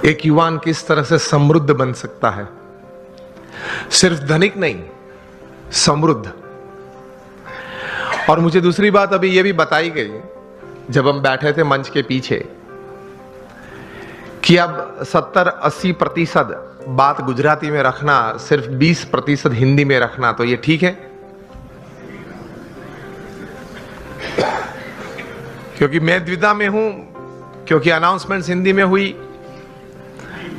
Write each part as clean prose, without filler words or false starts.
एक युवान किस तरह से समृद्ध बन सकता है, सिर्फ धनिक नहीं, समृद्ध। और मुझे दूसरी बात अभी यह भी बताई गई जब हम बैठे थे मंच के पीछे कि अब 70-80% बात गुजराती में रखना, सिर्फ 20% हिंदी में रखना, तो ये ठीक है? क्योंकि मैं द्विधा में हूं, क्योंकि अनाउंसमेंट्स हिंदी में हुई,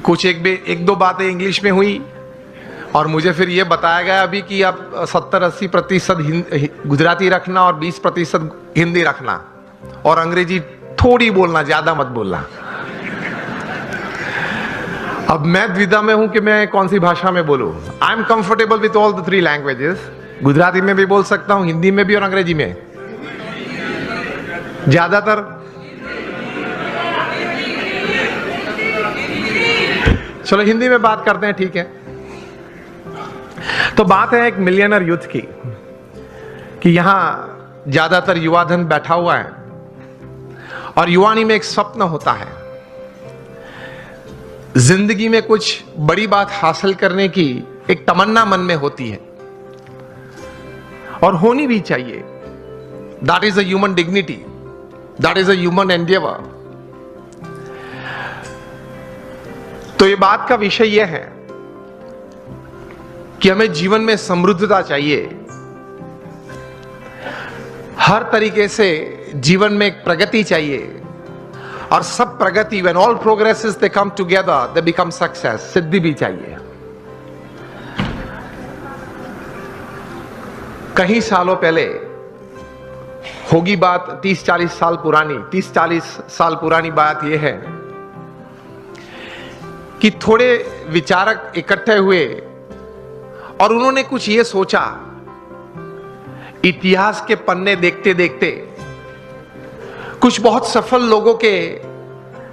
कुछ एक दो बातें इंग्लिश में हुई, और मुझे फिर यह बताया गया अभी कि अब 70-80% गुजराती रखना और 20% हिंदी रखना, और अंग्रेजी थोड़ी बोलना, ज्यादा मत बोलना। अब मैं द्विधा में हूं कि मैं कौन सी भाषा में बोलूं। I am comfortable with all the 3 languages. Gujarati में भी बोल सकता हूं, हिंदी में भी और अंग्रेजी में। ज्यादातर चलो हिंदी में बात करते हैं, ठीक है। तो बात है एक मिलियनर यूथ की कि यहां ज्यादातर युवा धन बैठा हुआ है और युवानी में एक स्वप्न होता है, जिंदगी में कुछ बड़ी बात हासिल करने की एक तमन्ना मन में होती है और होनी भी चाहिए। That is a human dignity, that is a human Endeavour. तो ये बात का विषय यह है कि हमें जीवन में समृद्धता चाहिए, हर तरीके से जीवन में एक प्रगति चाहिए, और सब प्रगति, when all progresses they come together, they become success, सिद्धि भी चाहिए। कई सालों पहले होगी बात, 30-40 साल पुरानी, 30-40 साल पुरानी बात यह है कि थोड़े विचारक इकट्ठे हुए और उन्होंने कुछ ये सोचा, इतिहास के पन्ने देखते देखते, कुछ बहुत सफल लोगों के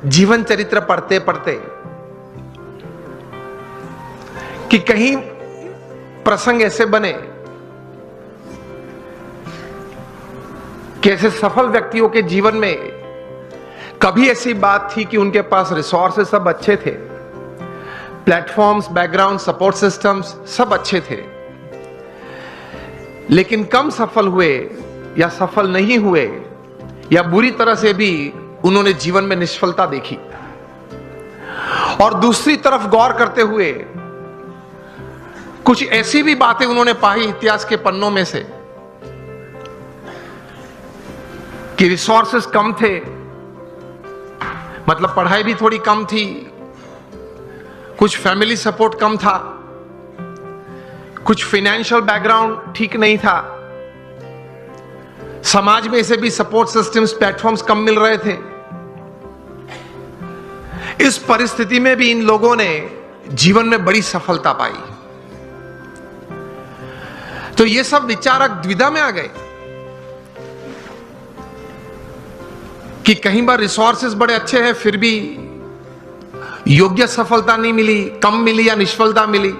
जीवन चरित्र पढ़ते पढ़ते, कि कहीं प्रसंग ऐसे बने कि ऐसे सफल व्यक्तियों के जीवन में कभी ऐसी बात थी कि उनके पास रिसोर्सेस सब अच्छे थे, प्लेटफॉर्म्स, बैकग्राउंड, सपोर्ट सिस्टम्स सब अच्छे थे, लेकिन कम सफल हुए या सफल नहीं हुए या बुरी तरह से भी उन्होंने जीवन में निष्फलता देखी। और दूसरी तरफ गौर करते हुए कुछ ऐसी भी बातें उन्होंने पाई इतिहास के पन्नों में से कि रिसोर्सेस कम थे, मतलब पढ़ाई भी थोड़ी कम थी, कुछ फैमिली सपोर्ट कम था, कुछ फाइनेंशियल बैकग्राउंड ठीक नहीं था, समाज में से भी सपोर्ट सिस्टम्स, प्लेटफॉर्म्स कम मिल रहे थे। इस परिस्थिति में भी इन लोगों ने जीवन में बड़ी सफलता पाई। तो ये सब विचारक द्विधा में आ गए कि कहीं बार रिसोर्सेस बड़े अच्छे हैं फिर भी योग्य सफलता नहीं मिली, कम मिली या निष्फलता मिली,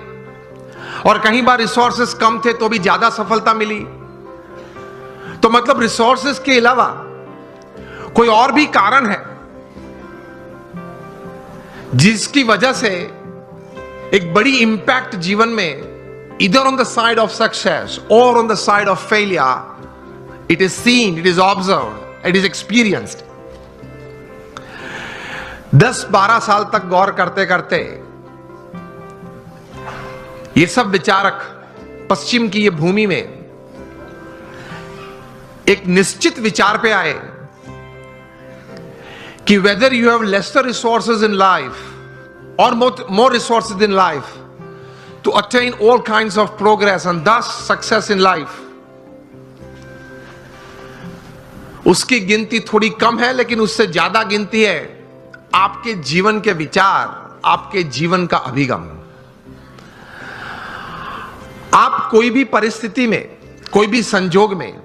और कहीं बार रिसोर्सेस कम थे तो भी ज्यादा सफलता मिली। तो मतलब रिसोर्सेस के अलावा कोई और भी कारण है जिसकी वजह से एक बड़ी इंपैक्ट जीवन में, इधर on the side of success और on the side of failure, it is seen, it is observed, it is experienced. 10-12 साल तक गौर करते करते ये सब विचारक पश्चिम की ये भूमि में एक निश्चित विचार पे आए कि whether you have lesser resources in life और more resources in life to attain all kinds of progress and thus success in life, उसकी गिनती थोड़ी कम है, लेकिन उससे ज्यादा गिनती है आपके जीवन के विचार, आपके जीवन का अभिगम। आप कोई भी परिस्थिति में, कोई भी संजोग में,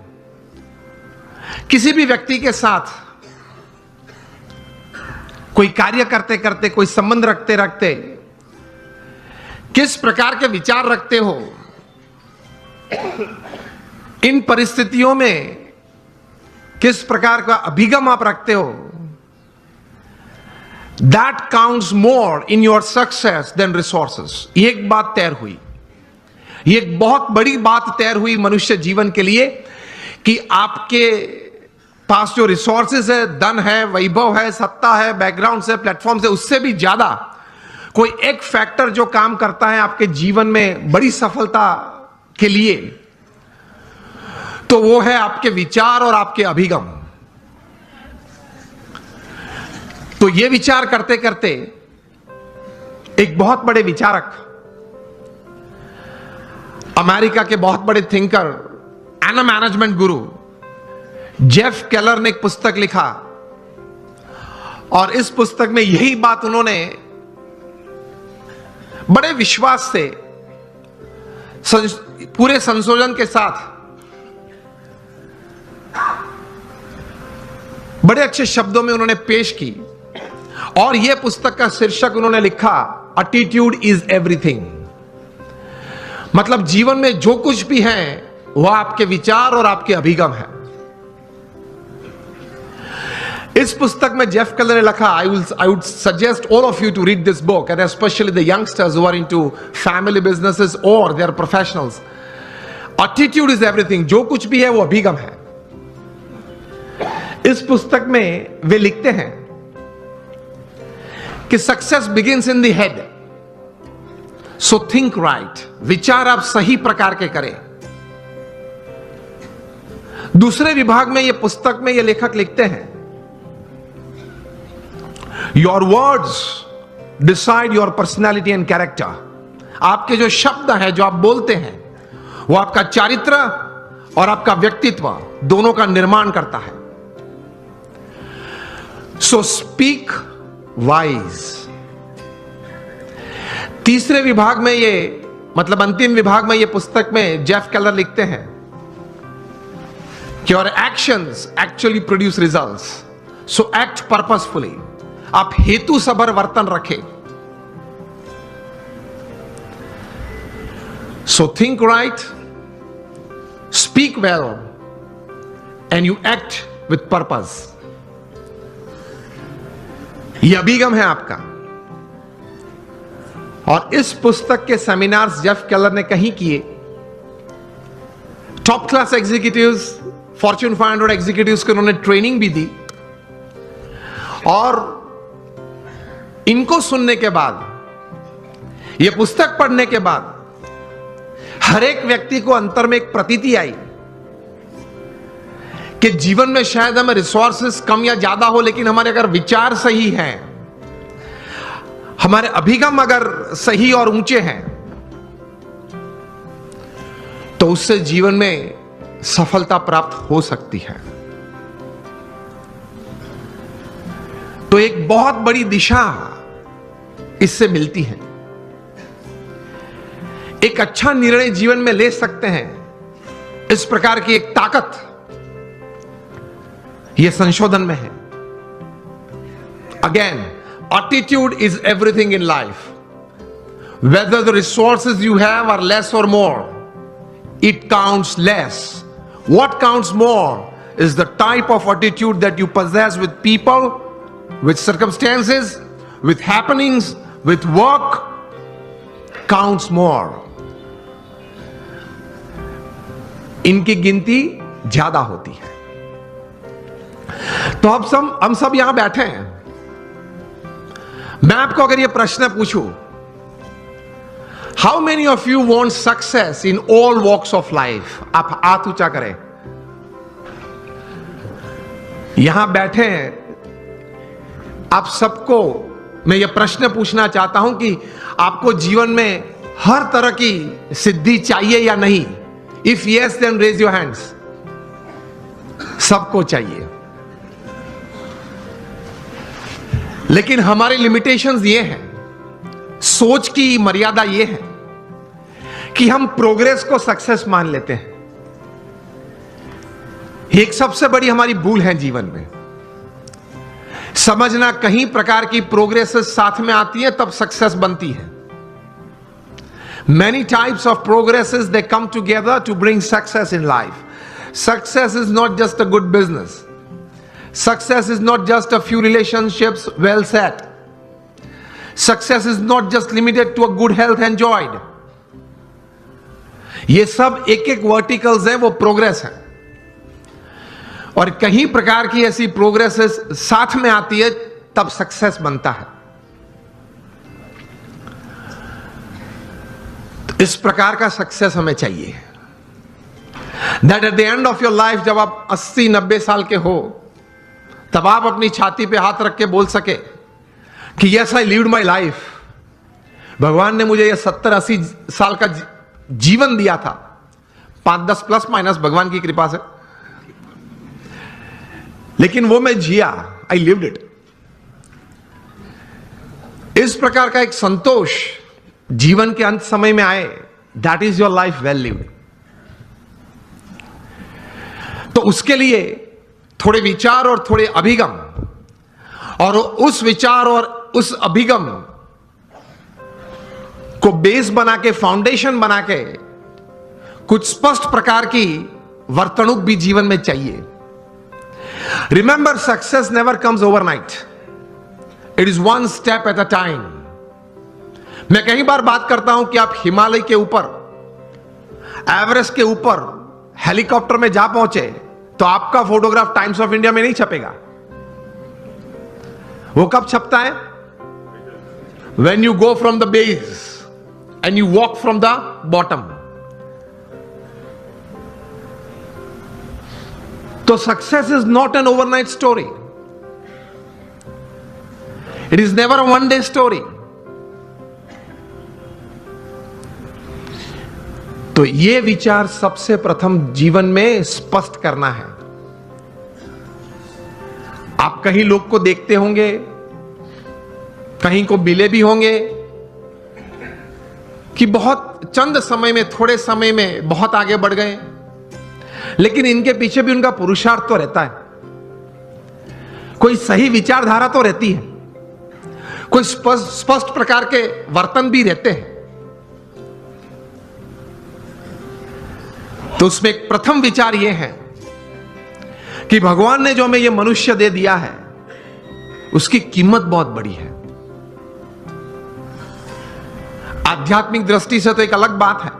किसी भी व्यक्ति के साथ कोई कार्य करते करते, कोई संबंध रखते रखते किस प्रकार के विचार रखते हो, इन परिस्थितियों में किस प्रकार का अभिगम आप रखते हो, that counts more in your success then resources. ये एक बात तैर हुई, ये एक बहुत बड़ी बात तैर हुई मनुष्य जीवन के लिए कि आपके पास जो रिसोर्सेज है, धन है, वैभव है, सत्ता है, बैकग्राउंड है, प्लेटफॉर्म है, उससे भी ज्यादा कोई एक फैक्टर जो काम करता है आपके जीवन में बड़ी सफलता के लिए, तो वो है आपके विचार और आपके अभिगम। तो ये विचार करते करते एक बहुत बड़े विचारक, अमेरिका के बहुत बड़े thinker and management Guru Jeff Keller ने एक पुस्तक लिखा, और इस पुस्तक में यही बात उन्होंने बड़े विश्वास से पूरे संशोधन के साथ बड़े अच्छे शब्दों में उन्होंने पेश की। और यह पुस्तक का शीर्षक उन्होंने लिखा, एटीट्यूड इज एवरीथिंग। मतलब जीवन में जो कुछ भी है वह आपके विचार और आपके अभिगम है। इस पुस्तक में जेफ केलर ने लिखा, I would suggest all of you to read this book, and especially the youngsters who are into family businesses और they are professionals. Attitude is everything. जो कुछ भी है वो अभिगम है। इस पुस्तक में वे लिखते हैं कि success begins in the head, so think right. विचार आप सही प्रकार के करें। दूसरे विभाग में यह पुस्तक में यह लेखक लिखते हैं, your words decide your personality and character. आपके जो शब्द हैं, जो आप बोलते हैं, वो आपका चारित्र और आपका व्यक्तित्व दोनों का निर्माण करता है। So speak wise. तीसरे विभाग में ये, मतलब अंतिम विभाग में ये पुस्तक में जेफ केलर लिखते हैं कि your actions actually produce results, so act purposefully. आप हेतु सभर वर्तन रखें। So think right, speak well and you act with purpose. यह अभिगम है आपका। और इस पुस्तक के सेमिनार्स जेफ केलर ने कहीं किए। Top class executives, Fortune 500 executives को उन्होंने ट्रेनिंग भी दी। और इनको सुनने के बाद, यह पुस्तक पढ़ने के बाद, हर एक व्यक्ति को अंतर में एक प्रतीति आई कि जीवन में शायद हमें रिसोर्सेस कम या ज्यादा हो, लेकिन हमारे अगर विचार सही हैं, हमारे अभिगम अगर सही और ऊंचे हैं, तो उससे जीवन में सफलता प्राप्त हो सकती है। तो एक बहुत बड़ी दिशा इससे मिलती है। एक अच्छा निर्णय जीवन में ले सकते हैं, इस प्रकार की एक ताकत यह संशोधन में है। Again, attitude is everything in life. Whether the resources you have are less और more, it counts less. What counts more is the type of attitude that you possess with people, with circumstances, with happenings, with work, counts more. इनकी गिनती ज्यादा होती है। तो हम सब यहां बैठे हैं। मैं आपको अगर यह प्रश्न पूछूं, how many of you want success in all walks of life? आप हाथ ऊंचा करें। यहां बैठे हैं आप सबको मैं यह प्रश्न पूछना चाहता हूं कि आपको जीवन में हर तरह की सिद्धि चाहिए या नहीं? If yes, then raise your hands. सबको चाहिए, लेकिन हमारे लिमिटेशंस ये हैं, सोच की मर्यादा ये है कि हम प्रोग्रेस को सक्सेस मान लेते हैं। एक सबसे बड़ी हमारी भूल है जीवन में। समझना कहीं प्रकार की प्रोग्रेस साथ में आती है तब सक्सेस बनती है। Many types of progresses, they come together to bring success in life. Success is not just a good business. Success is not just a few relationships well set. Success is not just limited to a good health enjoyed. ये सब एक एक verticals है, वो progress है. और कहीं प्रकार की ऐसी प्रोग्रेसेस साथ में आती है तब सक्सेस बनता है. तो इस प्रकार का सक्सेस हमें चाहिए. That at the end of your life, जब आप 80-90 साल के हो, तब आप अपनी छाती पे हाथ रख के बोल सके कि yes I lived my life. भगवान ने मुझे यह 70-80 साल का जीवन दिया था, 5-10 प्लस माइनस भगवान की कृपा से, लेकिन वो मैं जिया. I lived it. इस प्रकार का एक संतोष जीवन के अंत समय में आए, that is your life well lived. तो उसके लिए थोड़े विचार और थोड़े अभिगम, और उस विचार और उस अभिगम को बेस बना के, फाउंडेशन बना के, कुछ स्पष्ट प्रकार की वर्तणुक भी जीवन में चाहिए. Remember, success never comes overnight. It is one step at a time. मैं कई बार बात करता हूं कि आप हिमालय के ऊपर, एवरेस्ट के ऊपर हेलीकॉप्टर में जा पहुंचे तो आपका फोटोग्राफ टाइम्स ऑफ इंडिया में नहीं छपेगा. वो कब छपता है? When you go from the base and you walk from the bottom. तो success is not an overnight story. It is never a one day story. तो यह विचार सबसे प्रथम जीवन में स्पष्ट करना है. आप कहीं लोग को देखते होंगे, कहीं को मिले भी होंगे कि बहुत चंद समय में, थोड़े समय में बहुत आगे बढ़ गए, लेकिन इनके पीछे भी उनका पुरुषार्थ तो रहता है. कोई सही विचारधारा तो रहती है, कोई स्पष्ट प्रकार के वर्तन भी रहते हैं. तो उसमें एक प्रथम विचार यह है कि भगवान ने जो हमें यह मनुष्य दे दिया है, उसकी कीमत बहुत बड़ी है. आध्यात्मिक दृष्टि से तो एक अलग बात है.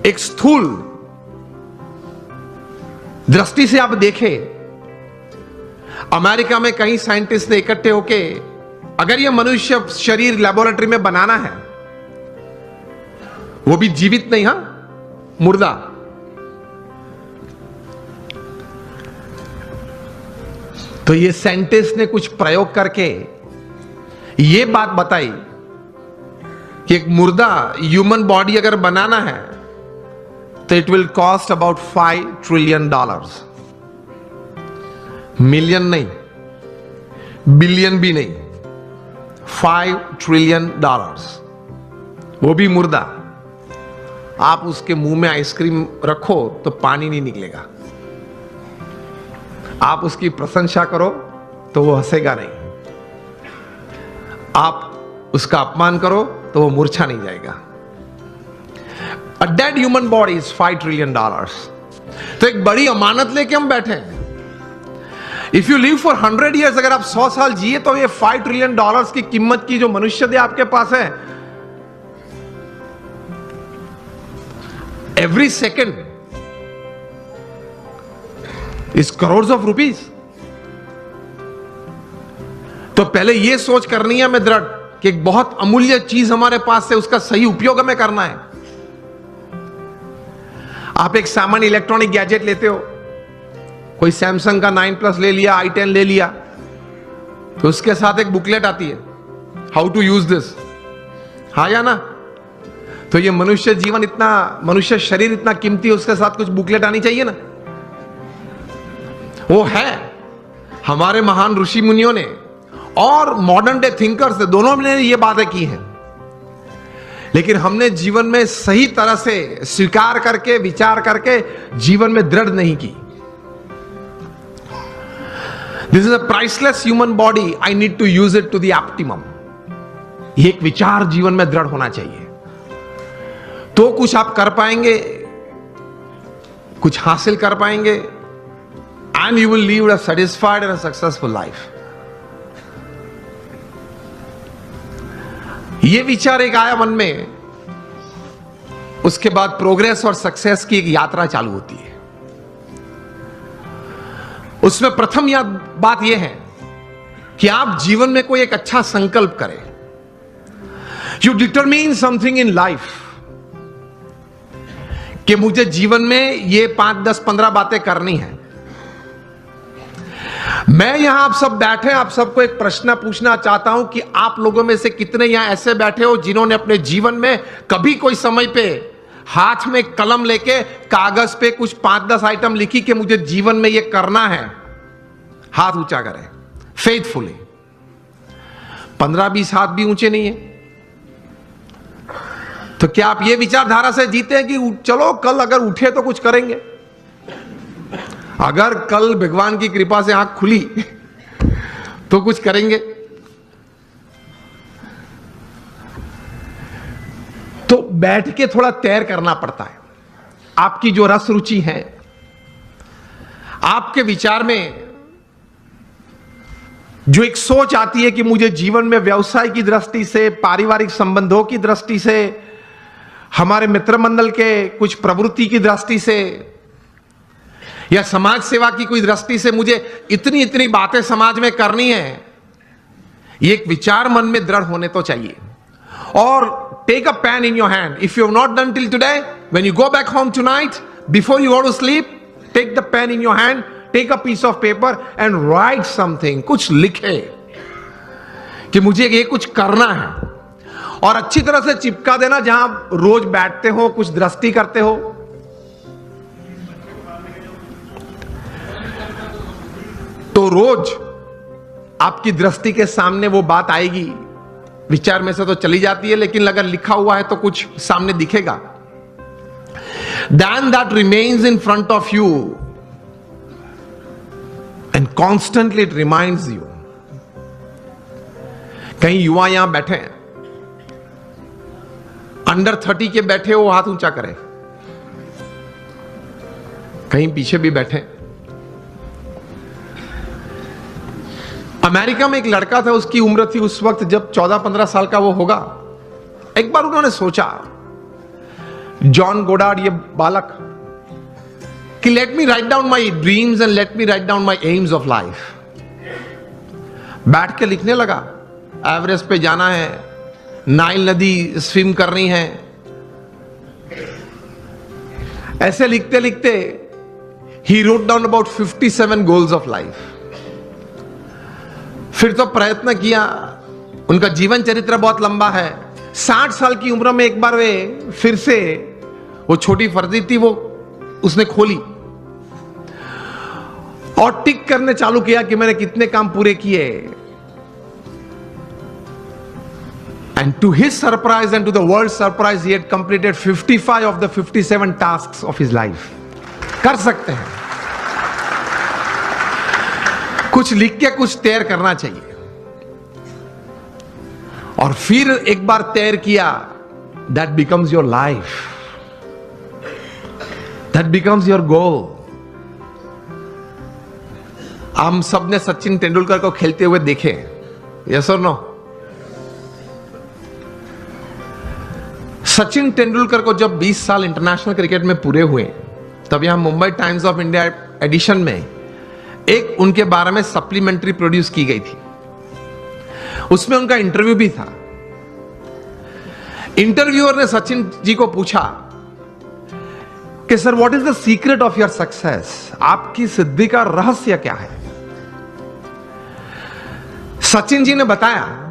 एक स्थूल दृष्टि से आप देखें, अमेरिका में कई साइंटिस्ट ने इकट्ठे होके, अगर यह मनुष्य शरीर लेबोरेटरी में बनाना है, वो भी जीवित नहीं, हां, मुर्दा, तो ये साइंटिस्ट ने कुछ प्रयोग करके ये बात बताई कि एक मुर्दा ह्यूमन बॉडी अगर बनाना है तो it will cost about $5 trillion. Million नहीं, बिलियन भी नहीं, $5 ट्रिलियन. वो भी मुर्दा. आप उसके मुंह में आइसक्रीम रखो तो पानी नहीं निकलेगा. आप उसकी प्रशंसा करो तो वो हंसेगा नहीं. आप उसका अपमान करो तो वो मूर्छा नहीं जाएगा. A dead human body is $5 trillion. तो एक बड़ी अमानत लेके हम बैठे हैं. If you live for 100 years, अगर आप 100 साल जिए तो ये $5 ट्रिलियन की कीमत की जो मनुष्य दे आपके पास है, every second is crore of rupees. तो पहले यह सोच करनी है हमें दृढ़ कि एक बहुत अमूल्य चीज हमारे पास है, उसका सही उपयोग हमें करना है. आप एक सामान्य इलेक्ट्रॉनिक गैजेट लेते हो, कोई सैमसंग का 9+ ले लिया, i10 ले लिया, तो उसके साथ एक बुकलेट आती है, हाउ टू यूज दिस, हाँ या ना. तो ये मनुष्य जीवन इतना, मनुष्य शरीर इतना कीमती है, उसके साथ कुछ बुकलेट आनी चाहिए ना. वो है. हमारे महान ऋषि मुनियों ने और मॉडर्न डे थिंकर्स ने, दोनों ने ये बातें की हैं, लेकिन हमने जीवन में सही तरह से स्वीकार करके, विचार करके जीवन में दृढ़ नहीं की. This is a priceless human body, I need to use it to the optimum. ये एक विचार जीवन में दृढ़ होना चाहिए, तो कुछ आप कर पाएंगे, कुछ हासिल कर पाएंगे, and you will leave a satisfied and successful life. ये विचार एक आया मन में, उसके बाद प्रोग्रेस और सक्सेस की एक यात्रा चालू होती है। उसमें प्रथम बात यह है कि आप जीवन में कोई एक अच्छा संकल्प करें। You determine something in life कि मुझे जीवन में ये 5, 10, 15 बातें करनी है। मैं यहां आप सब बैठे, आप सबको एक प्रश्न पूछना चाहता हूं कि आप लोगों में से कितने यहां ऐसे बैठे हो जिन्होंने अपने जीवन में कभी कोई समय पे हाथ में कलम लेके कागज पे कुछ 5-10 आइटम लिखी कि मुझे जीवन में ये करना है? हाथ ऊंचा करें फेथफुली। 15-20 हाथ भी ऊंचे नहीं है। तो क्या आप ये विचारधारा से जीते हैं कि चलो कल अगर उठे तो कुछ करेंगे? अगर कल भगवान की कृपा से आंख खुली तो कुछ करेंगे? तो बैठ के थोड़ा तैर करना पड़ता है। आपकी जो रस रुचि है, आपके विचार में जो एक सोच आती है कि मुझे जीवन में व्यवसाय की दृष्टि से, पारिवारिक संबंधों की दृष्टि से, हमारे मित्र मंडल के कुछ प्रवृत्ति की दृष्टि से या समाज सेवा की कोई दृष्टि से मुझे इतनी इतनी बातें समाज में करनी है, ये एक विचार मन में दृढ़ होने तो चाहिए। और take a pen in your hand. If you have not done till today, when you go back home tonight, before you go to sleep, take the pen in your hand, take a piece of paper and write something. कुछ लिखे कि मुझे ये कुछ करना है, और अच्छी तरह से चिपका देना जहां रोज बैठते हो, कुछ दृष्टि करते हो। तो रोज आपकी दृष्टि के सामने वो बात आएगी। विचार में से तो चली जाती है, लेकिन अगर लिखा हुआ है तो कुछ सामने दिखेगा। Then that remains in front of you and constantly it reminds you. कहीं युवा यहां बैठे हैं, अंडर 30 के बैठे हो, हाथ ऊंचा करें। कहीं पीछे भी बैठे। अमेरिका में एक लड़का था, उसकी उम्र थी उस वक्त जब 14-15 साल का वो होगा। एक बार उन्होंने सोचा, जॉन गोडार्ड ये बालक, कि let me write down my dreams and let me write down my AIIMS of life. बैठ के लिखने लगा, एवरेस्ट पे जाना है, नाइल नदी स्विम करनी है। ऐसे लिखते लिखते he wrote down about 57 goals of life. फिर तो प्रयत्न किया, उनका जीवन चरित्र बहुत लंबा है। 60 साल की उम्र में एक बार वे फिर से वो छोटी फर्जी थी वो उसने खोली और टिक करने चालू किया कि मैंने कितने काम पूरे किए। And to his surprise and to the world's surprise, he had completed 55 of the 57 tasks of his life. कर सकते हैं। कुछ लिख के कुछ तैर करना चाहिए। और फिर एक बार तैर किया, that becomes your life. That becomes your goal. हम सबने सचिन तेंदुलकर को खेलते हुए देखे, yes or no? Sachin Tendulkar को जब 20 साल इंटरनेशनल क्रिकेट में पूरे हुए, तब यहां Mumbai Times of India edition में एक उनके बारे में सप्लीमेंट्री प्रोड्यूस की गई थी। उसमें उनका इंटरव्यू भी था। इंटरव्यूअर ने सचिन जी को पूछा कि sir, what is the secret of your success? आपकी सिद्धि का रहस्य क्या है? सचिन जी ने बताया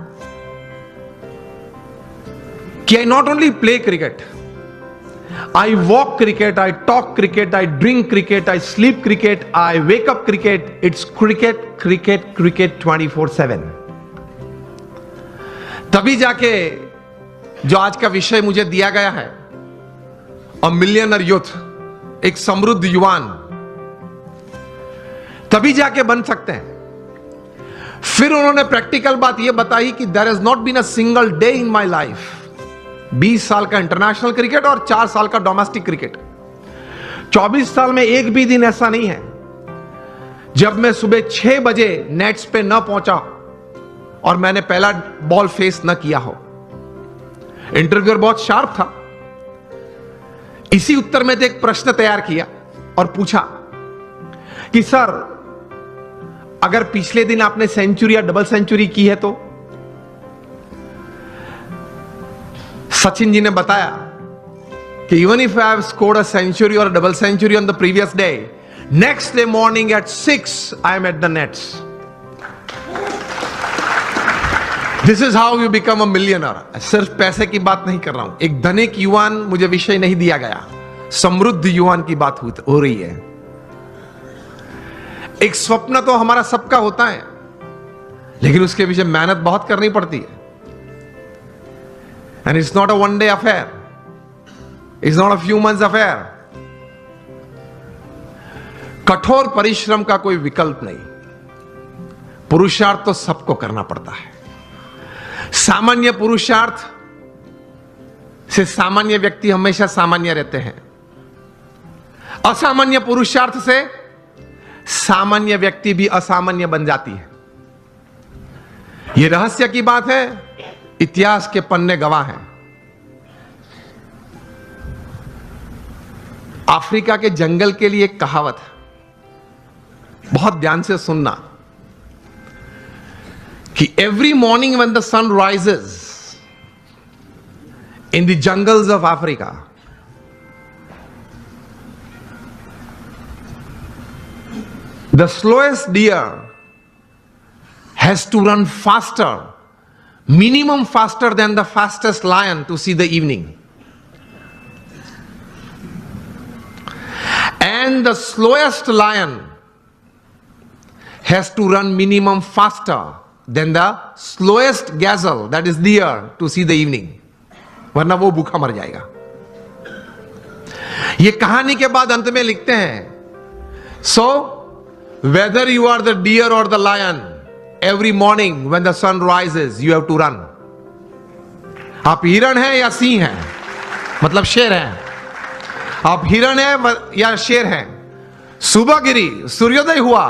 कि I not only play cricket, I walk cricket, I talk cricket, I drink cricket, I sleep cricket, I wake up cricket. It's cricket, cricket, cricket 24/7. तभी जाके जो आज का विषय मुझे दिया गया है, अ मिलियनर यूथ, एक समृद्ध युवान, तभी जाके बन सकते हैं। फिर उन्होंने प्रैक्टिकल बात यह बताई कि there has not been a single day in my life, 20 साल का इंटरनेशनल क्रिकेट और 4 साल का डोमेस्टिक क्रिकेट, 24 साल में एक भी दिन ऐसा नहीं है जब मैं सुबह 6 बजे नेट्स पे न पहुंचा और मैंने पहला बॉल फेस न किया हो। इंटरव्यूअर बहुत शार्प था। इसी उत्तर में एक प्रश्न तैयार किया और पूछा कि सर, अगर पिछले दिन आपने सेंचुरी या डबल सेंचुरी की है तो? सचिन जी ने बताया कि even if I have scored a century और double century on the previous day, next day morning at 6 I am at the nets. This is how you become a millionaire. सिर्फ पैसे की बात नहीं कर रहा हूं, एक धनिक युवान मुझे विषय नहीं दिया गया, समृद्ध युवान की बात हो रही है। एक स्वप्न तो हमारा सबका होता है, लेकिन उसके पीछे मेहनत बहुत करनी पड़ती है। And it's not a one day affair, it's not a few months affair. कठोर परिश्रम का कोई विकल्प नहीं, पुरुषार्थ तो सबको करना पड़ता है। सामान्य पुरुषार्थ से सामान्य व्यक्ति हमेशा सामान्य रहते हैं, असामान्य पुरुषार्थ से सामान्य व्यक्ति भी असामान्य बन जाती है। यह रहस्य की बात है, इतिहास के पन्ने गवाह हैं। अफ्रीका के जंगल के लिए एक कहावत है, बहुत ध्यान से सुनना, कि every morning when the sun rises in the jungles of Africa, the slowest deer has to run faster, minimum faster than the fastest lion to see the evening. And the slowest lion has to run minimum faster than the slowest gazelle, that is deer, to see the evening. वरना वो भूखा मर जाएगा। ये कहानी के बाद अंत में लिखते हैं, so whether you are the deer or the lion, every morning when the sun rises you have to run. आप हिरण हैं या सिंह हैं, मतलब शेर हैं, आप हिरण हैं या शेर हैं, सुबह गिरी, सूर्योदय हुआ,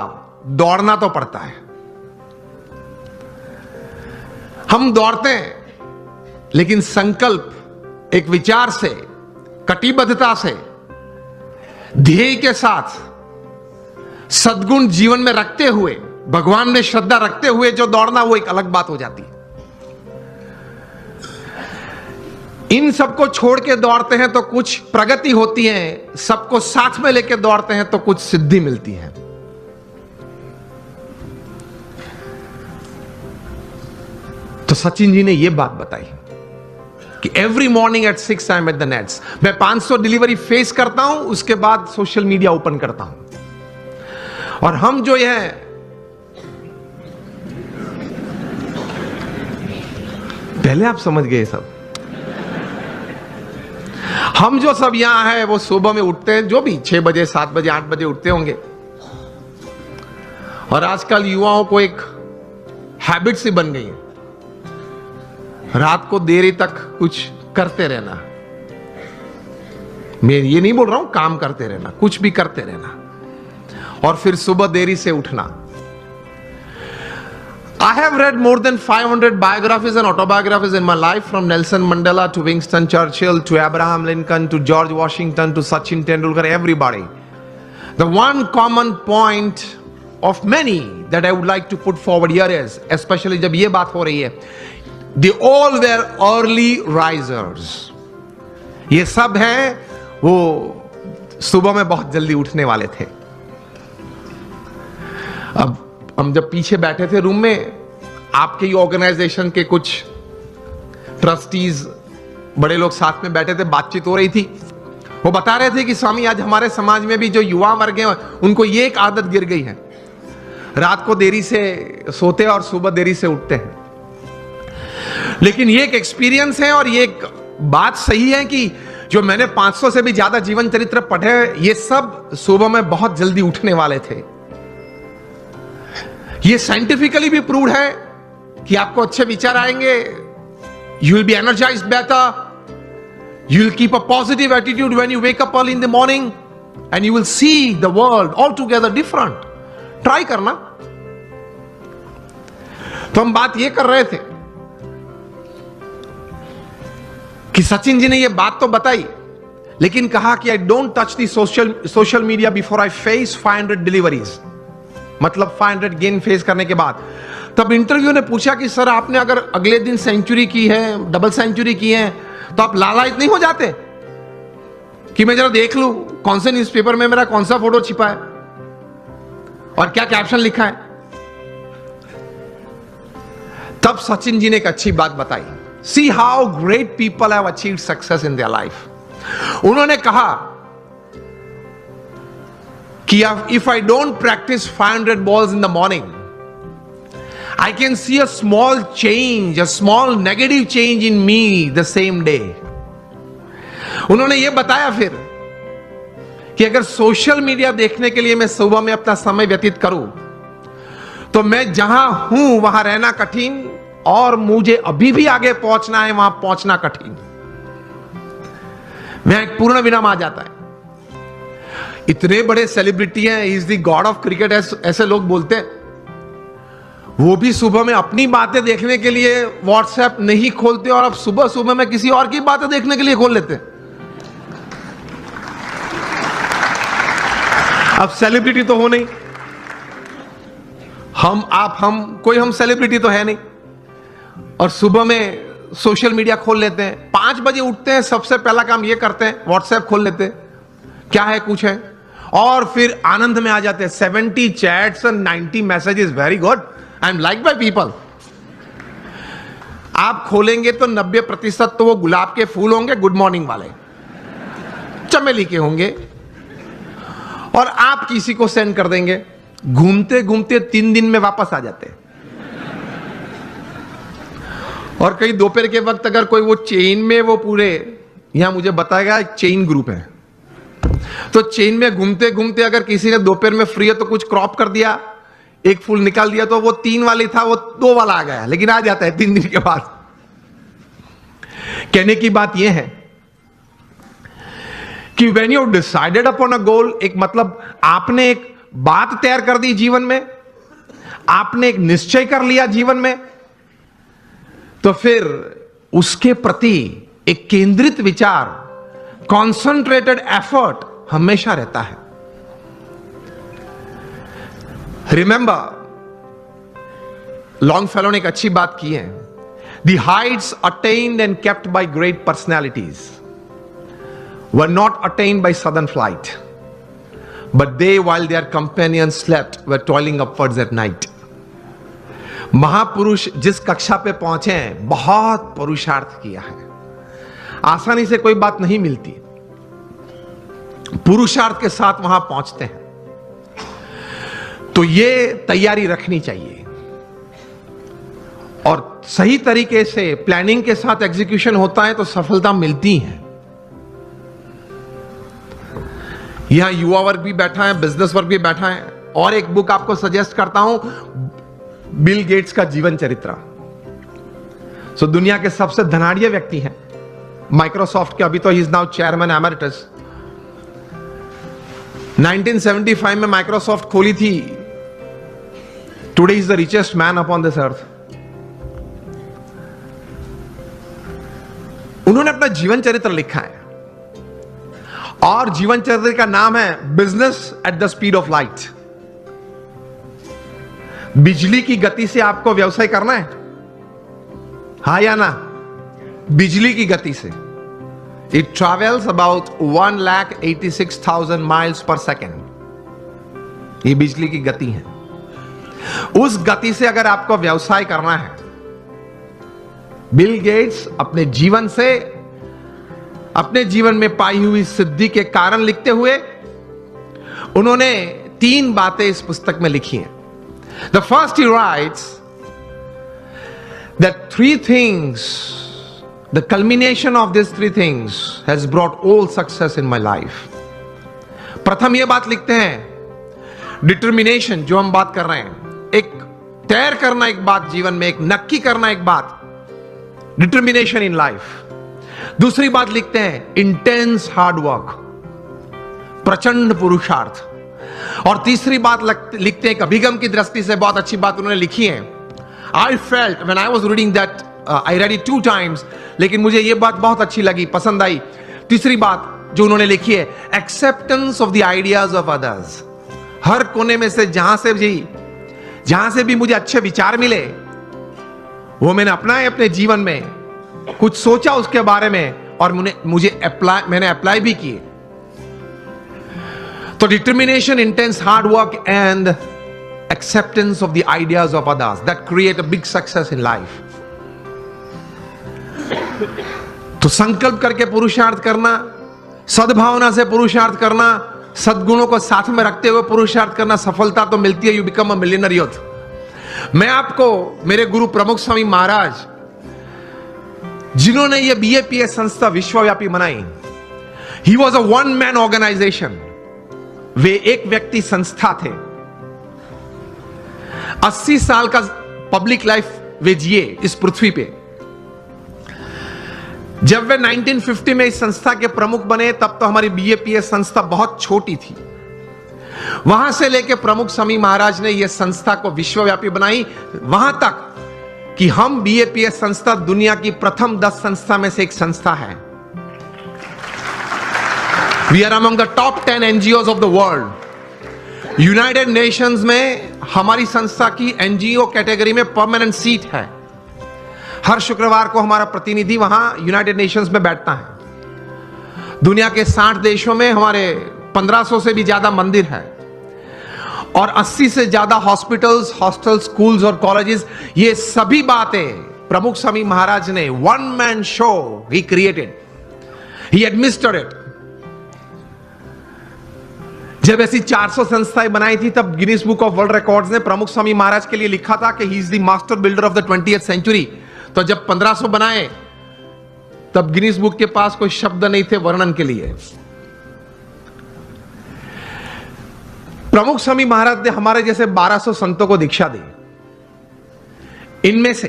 दौड़ना तो पड़ता है। हम दौड़ते हैं, लेकिन संकल्प, एक विचार से, कटिबद्धता से, ध्येय के साथ, सद्गुण जीवन में रखते हुए, भगवान में श्रद्धा रखते हुए जो दौड़ना, वो एक अलग बात हो जाती है। इन सबको छोड़ के दौड़ते हैं तो कुछ प्रगति होती है, सबको साथ में लेके दौड़ते हैं तो कुछ सिद्धि मिलती है। तो सचिन जी ने यह बात बताई कि every morning at 6 I am at the nets. मैं 500 डिलीवरी फेस करता हूं, उसके बाद सोशल मीडिया ओपन करता हूं। और हम जो है पहले आप समझ गए सब, हम जो सब यहां है वो सुबह में उठते हैं, जो भी 6 बजे 7 बजे 8 बजे उठते होंगे। और आजकल युवाओं को एक हैबिट सी बन गई है, रात को देरी तक कुछ करते रहना। मैं ये नहीं बोल रहा हूं काम करते रहना, कुछ भी करते रहना, और फिर सुबह देरी से उठना। I have read more than 500 biographies and autobiographies in my life, from Nelson Mandela to Winston Churchill to Abraham Lincoln to George Washington to Sachin Tendulkar, everybody. The one common point of many that I would like to put forward here is, especially जब ये बात हो रही है, they all were early risers. ये सब हैं वो सुबह में बहुत जल्दी उठने वाले थे। अब हम जब पीछे बैठे थे रूम में, आपके ही ऑर्गेनाइजेशन के कुछ ट्रस्टीज, बड़े लोग साथ में बैठे थे, बातचीत हो रही थी। वो बता रहे थे कि स्वामी, आज हमारे समाज में भी जो युवा वर्ग हैं, उनको ये एक आदत गिर गई है, रात को देरी से सोते और सुबह देरी से उठते हैं। लेकिन ये एक एक्सपीरियंस है और ये एक बात सही है कि जो मैंने 500 से भी ज्यादा जीवन चरित्र पढ़े, ये सब सुबह में बहुत जल्दी उठने वाले थे। ये साइंटिफिकली भी प्रूव्ड है कि आपको अच्छे विचार आएंगे, you will be energised better, you will keep a positive attitude when you wake up early in the morning, and you will see the world all together different. Try करना। तो हम बात ये कर रहे थे कि सचिन जी ने ये बात तो बताई, लेकिन कहा कि I don't touch the social media before I face 500 deliveries, मतलब 500 गेन फेस करने के बाद। तब इंटरव्यू ने पूछा कि सर आपने अगर अगले दिन सेंचुरी की है, डबल सेंचुरी की है, तो आप लालायित नहीं हो जाते कि मैं जरा देख लूं कौन से न्यूज़पेपर में मेरा कौन सा फोटो छिपा है और क्या कैप्शन लिखा है? तब सचिन जी ने एक अच्छी बात बताई, see how great people have achieved success in their life. उन्होंने कहा कि if I don't practice 500 balls in the morning, I can see a small change, a small negative change in me the same day. उन्होंने ये बताया फिर कि अगर social media देखने के लिए मैं सुबह में अपना समय व्यतीत करूं, तो मैं जहां हूं वहां रहना कठिन और मुझे अभी भी आगे पहुंचना है, वहां पहुंचना कठिन। वहां एक पूर्ण विराम आ जाता है। इतने बड़े सेलिब्रिटी हैं, is the God of cricket ऐसे लोग बोलते हैं, वो भी सुबह में अपनी बातें देखने के लिए व्हाट्सएप नहीं खोलते और अब सुबह सुबह में किसी और की बातें देखने के लिए खोल लेते। अब सेलिब्रिटी तो हो नहीं, हम कोई हम सेलिब्रिटी तो है नहीं, और सुबह में सोशल मीडिया खोल लेते हैं। 5 बजे उठते हैं, सबसे पहला काम ये करते हैं व्हाट्सएप खोल लेते हैं, क्या है कुछ है, और फिर आनंद में आ जाते हैं। 70 चैट्स और 90 messages, very good, I am like by people. आप खोलेंगे तो 90% तो वो गुलाब के फूल होंगे, गुड मॉर्निंग वाले, चमेली के होंगे, और आप किसी को सेंड कर देंगे। घूमते घूमते 3 दिन में वापस आ जाते हैं। और कई दोपहर के वक्त अगर कोई वो चेन में, वो पूरे यहां मुझे बताएगा चेन ग्रुप है, तो चेन में घूमते घूमते अगर किसी ने दोपहर में फ्री है तो कुछ क्रॉप कर दिया, एक फूल निकाल दिया, तो वो 3 वाली था वो 2 वाला आ गया, लेकिन आ जाता है 3 दिन के बाद। कहने की बात यह है कि when you decided upon a goal, एक मतलब आपने एक बात तैयार कर दी जीवन में, आपने एक निश्चय कर लिया जीवन में, तो फिर उसके प्रति एक केंद्रित विचार, कॉन्सेंट्रेटेड एफर्ट हमेशा रहता है। रिमेंबर, लॉन्गफेलो ने एक अच्छी बात की है, the heights attend and kept by great personalities were not attend by sudden flight, but they while their companions slept were toiling upwards at night. महापुरुष जिस कक्षा पे पहुंचे हैं, बहुत पुरुषार्थ किया है। आसानी से कोई बात नहीं मिलती, पुरुषार्थ के साथ वहां पहुंचते हैं। तो ये तैयारी रखनी चाहिए, और सही तरीके से प्लानिंग के साथ एग्जीक्यूशन होता है तो सफलता मिलती है। यहां युवा वर्ग भी बैठा है, बिजनेस वर्ग भी बैठा है, और एक बुक आपको सजेस्ट करता हूं, बिल गेट्स का जीवन चरित्र। सो दुनिया के सबसे धनाढ़िया व्यक्ति हैं, माइक्रोसॉफ्ट के, अभी तो he is now chairman emeritus. 1975 में माइक्रोसॉफ्ट खोली थी, today is the richest man upon this earth. उन्होंने अपना जीवन चरित्र लिखा है, और जीवन चरित्र का नाम है business at the speed of light. बिजली की गति से आपको व्यवसाय करना है, हा या ना? बिजली की गति से। It travels about 1,86,000 miles per second. ये बिजली की गति है। उस गति से अगर आपको व्यवसाय करना है, बिल गेट्स अपने जीवन से, अपने जीवन में पाई हुई सिद्धि के कारण लिखते हुए, उन्होंने 3 बातें इस पुस्तक में लिखी हैं। The first he writes that 3 things, the culmination of these 3 things has brought all success in my life. प्रथम ये बात लिखते हैं, डिटर्मिनेशन, जो हम बात कर रहे हैं, एक तैयार करना एक बात जीवन में, एक नक्की करना एक बात, डिटर्मिनेशन इन लाइफ। दूसरी बात लिखते हैं, इंटेंस हार्ड वर्क, प्रचंड पुरुषार्थ। और तीसरी बात लिखते हैं, अभिगम की दृष्टि से बहुत अच्छी बात उन्होंने लिखी है, I felt when I was reading that I read it 2 times, लेकिन मुझे ये बात बहुत अच्छी लगी, पसंद आई। तीसरी बात जो उन्होंने लिखी है, acceptance of the ideas of others. हर कोने में से जहां से भी मुझे अच्छे विचार मिले, वो मैंने अपनाए अपने जीवन में, कुछ सोचा उसके बारे में और मैंने अप्लाई भी किए। तो determination, intense hard work and acceptance of the ideas of others that create a big success in life. तो संकल्प करके पुरुषार्थ करना, सद्भावना से पुरुषार्थ करना, सद्गुणों को साथ में रखते हुए पुरुषार्थ करना, सफलता तो मिलती है। You become a millionaire youth. मैं आपको मेरे गुरु प्रमुख स्वामी महाराज, जिन्होंने ये BAPS संस्था विश्वव्यापी बनाई, he was a one man organisation. वे एक व्यक्ति संस्था थे। 80 साल का पब्लिक लाइफ वे जिए इस पृथ्वी पे। जब वे 1950 में इस संस्था के प्रमुख बने, तब तो हमारी BAPS संस्था बहुत छोटी थी। वहां से लेकर प्रमुख स्वामी महाराज ने यह संस्था को विश्वव्यापी बनाई, वहां तक कि हम BAPS संस्था दुनिया की प्रथम 10 संस्था में से एक संस्था है। We are among the top 10 NGOs of the world. United Nations में हमारी संस्था की NGO कैटेगरी में परमानेंट सीट है। हर शुक्रवार को हमारा प्रतिनिधि वहां यूनाइटेड नेशंस में बैठता है। दुनिया के 60 देशों में हमारे 1500 से भी ज्यादा मंदिर है और 80 से ज्यादा हॉस्पिटल्स, हॉस्टल, स्कूल्स और कॉलेजेस। ये सभी बातें प्रमुख स्वामी महाराज ने one man show he created, he administered it. जब ऐसी 400 संस्थाएं बनाई थी, तब Guinness Book of World Records ने प्रमुख स्वामी महाराज के लिए लिखा था कि he is the master builder of the 20th century. तो जब 1500 बनाए, तब गिनीज बुक के पास कोई शब्द नहीं थे वर्णन के लिए। प्रमुख स्वामी महाराज ने हमारे जैसे 1200 संतों को दीक्षा दी। इनमें से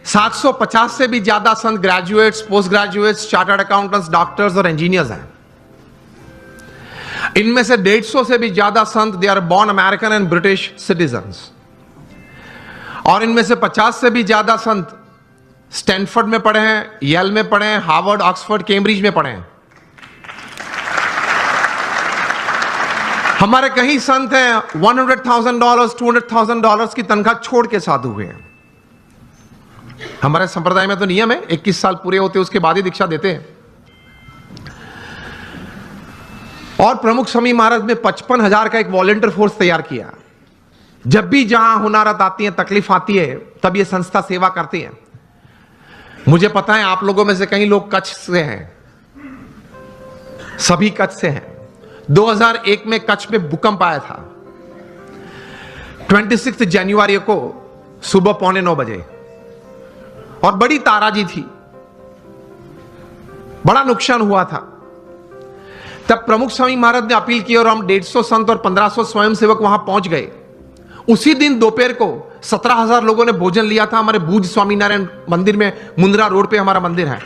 750 से भी ज्यादा संत graduates, post graduates, chartered accountants, doctors और इंजीनियर्स हैं। इनमें से 150 से भी ज्यादा संत they are born American and British citizens, और इनमें से 50 से भी ज्यादा संत स्टैनफोर्ड में पढ़े हैं, येल में पढ़े हैं, हार्वर्ड, ऑक्सफोर्ड, कैम्ब्रिज में पढ़े हैं। हमारे कई संत हैं $100,000, $200,000 की तनख्वाह छोड़ के साधु हुए हैं। हमारे संप्रदाय में तो नियम है 21 साल पूरे होते उसके बाद ही दीक्षा देते हैं। और प्रमुख स्वामी महाराज ने 55,000 का एक वॉलंटियर फोर्स तैयार किया। जब भी जहां हुनारत आती है, तकलीफ आती है, तब ये संस्था सेवा करती है। मुझे पता है आप लोगों में से कई लोग कच्छ से हैं, सभी कच्छ से हैं। 2001 में कच्छ में भूकंप आया था, 26 जनवरी को सुबह 8:45 बजे, और बड़ी ताराजी थी, बड़ा नुकसान हुआ था। तब प्रमुख स्वामी महाराज ने अपील की और हम 150 संत और 1500 स्वयंसेवक वहां पहुंच गए। उसी दिन दोपहर को 17,000 लोगों ने भोजन लिया था हमारे भूज स्वामीनारायण मंदिर में, मुंद्रा रोड पे हमारा मंदिर है।